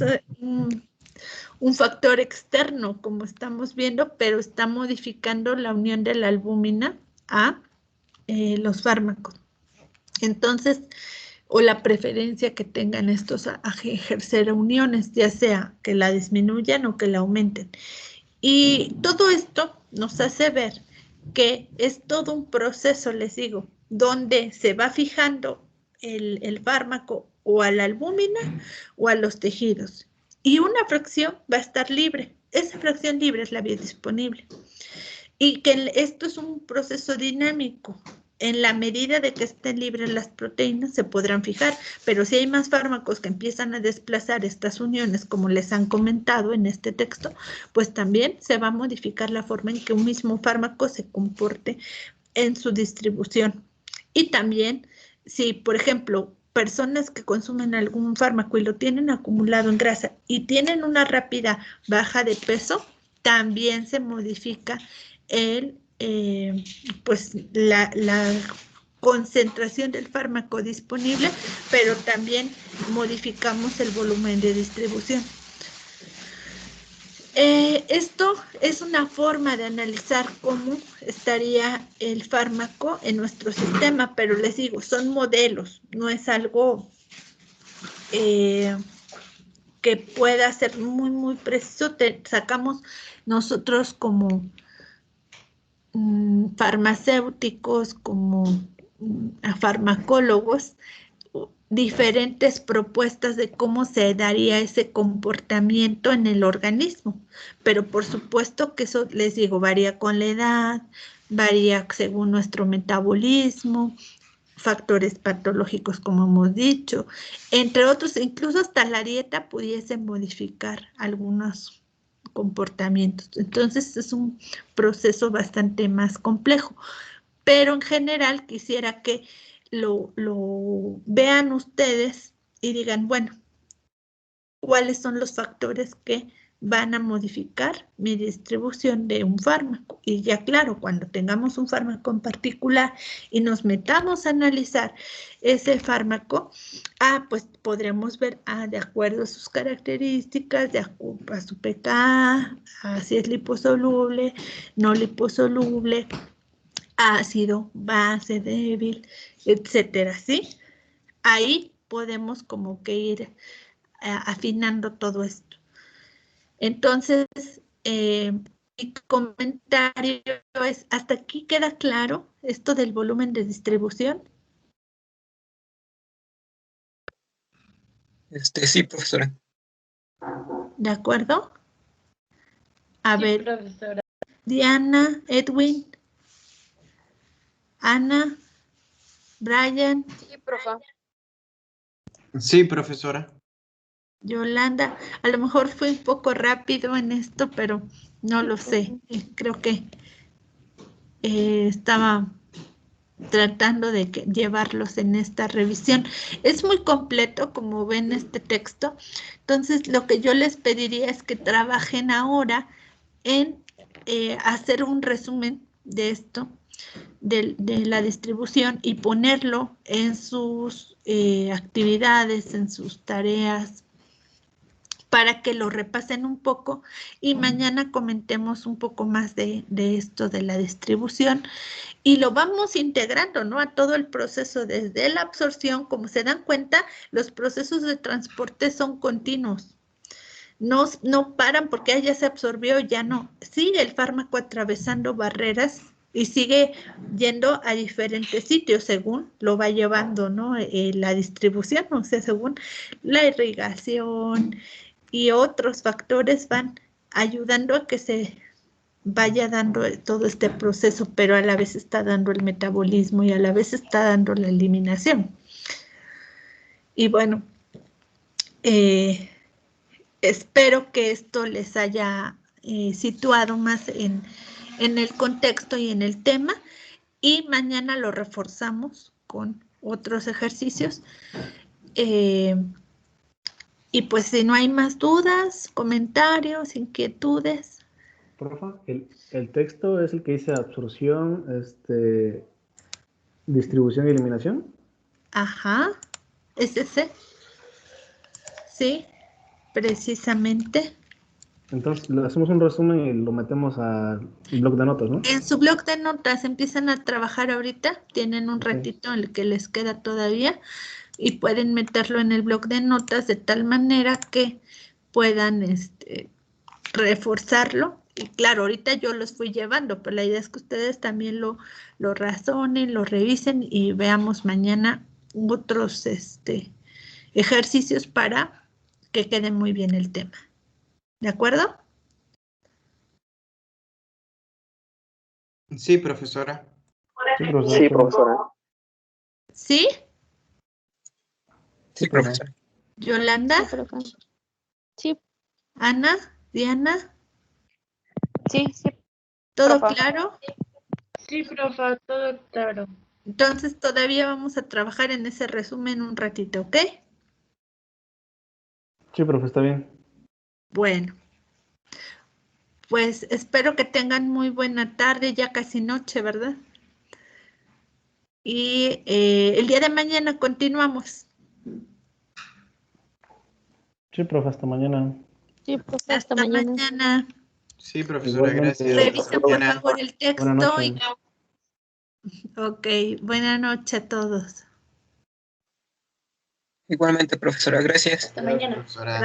un factor externo, como estamos viendo, pero está modificando la unión de la albúmina a los fármacos. Entonces, o la preferencia que tengan estos a ejercer uniones, ya sea que la disminuyan o que la aumenten. Y todo esto nos hace ver que es todo un proceso, les digo, donde se va fijando el fármaco o a la albúmina o a los tejidos. Y una fracción va a estar libre. Esa fracción libre es la biodisponible. Y que esto es un proceso dinámico. En la medida de que estén libres las proteínas, se podrán fijar, pero si hay más fármacos que empiezan a desplazar estas uniones, como les han comentado en este texto, pues también se va a modificar la forma en que un mismo fármaco se comporte en su distribución. Y también, si, por ejemplo, personas que consumen algún fármaco y lo tienen acumulado en grasa y tienen una rápida baja de peso, también se modifica pues la concentración del fármaco disponible, pero también modificamos el volumen de distribución. Esto es una forma de analizar cómo estaría el fármaco en nuestro sistema, pero les digo, son modelos, no es algo que pueda ser muy preciso. Sacamos nosotros como farmacéuticos, como farmacólogos, diferentes propuestas de cómo se daría ese comportamiento en el organismo. Pero por supuesto que eso, les digo, varía con la edad, varía según nuestro metabolismo, factores patológicos, como hemos dicho, entre otros, incluso hasta la dieta pudiese modificar algunos comportamientos. Entonces es un proceso bastante más complejo, pero en general quisiera que lo vean ustedes y digan, bueno, ¿cuáles son los factores que van a modificar mi distribución de un fármaco? Y ya claro, cuando tengamos un fármaco en particular y nos metamos a analizar ese fármaco, pues podremos ver, de acuerdo a sus características, de acuerdo a su pKa, si es liposoluble, no liposoluble, ácido, base, débil, etcétera, ¿sí? Ahí podemos como que ir afinando todo esto. Entonces, mi comentario es, ¿hasta aquí queda claro esto del volumen de distribución? Sí, profesora. ¿De acuerdo? A Sí, ver, profesora. Diana, Edwin, Ana, Brian, Sí, profa. Sí, profesora. Yolanda. A lo mejor fue un poco rápido en esto, pero no lo sé. Creo que estaba tratando de llevarlos en esta revisión. Es muy completo, como ven este texto. Entonces, lo que yo les pediría es que trabajen ahora en hacer un resumen de esto, de la distribución, y ponerlo en sus actividades, en sus tareas, para que lo repasen un poco y mañana comentemos un poco más de esto de la distribución. Y lo vamos integrando, ¿no? A todo el proceso, desde la absorción. Como se dan cuenta, los procesos de transporte son continuos. No paran porque ya se absorbió, ya no. Sigue el fármaco atravesando barreras y sigue yendo a diferentes sitios según lo va llevando, ¿no? La distribución, o sea, según la irrigación y otros factores van ayudando a que se vaya dando todo este proceso, pero a la vez está dando el metabolismo y a la vez está dando la eliminación. Y bueno, espero que esto les haya situado más en el contexto y en el tema, y mañana lo reforzamos con otros ejercicios. Y pues si no hay más dudas, comentarios, inquietudes. Profa, el texto es el que dice absorción, distribución y eliminación. Ajá, es ese. Sí, precisamente. Entonces, le hacemos un resumen y lo metemos al blog de notas, ¿no? En su blog de notas empiezan a trabajar ahorita, tienen un ratito en el que les queda todavía y pueden meterlo en el blog de notas de tal manera que puedan reforzarlo. Y claro, ahorita yo los fui llevando, pero la idea es que ustedes también lo razonen, lo revisen y veamos mañana otros ejercicios para que quede muy bien el tema. ¿De acuerdo? Sí, profesora. Sí, profesora. ¿Sí? Sí, profesor. Yolanda, Sí, profe. Sí, Ana, Diana, Sí, ¿todo profe. claro? Sí, profe, todo claro. Entonces todavía vamos a trabajar en ese resumen un ratito, ¿ok? Sí, profe, está bien. Bueno, pues espero que tengan muy buena tarde, ya casi noche, ¿verdad? Y el día de mañana continuamos. Sí, profe, hasta mañana. sí, profe, hasta Hasta mañana. mañana. Sí, profesora, Igualmente. gracias. Revisen por Mañana. favor el Buenas texto. noches. Ok, buena noche a todos. Igualmente, profesora, gracias. Profesora.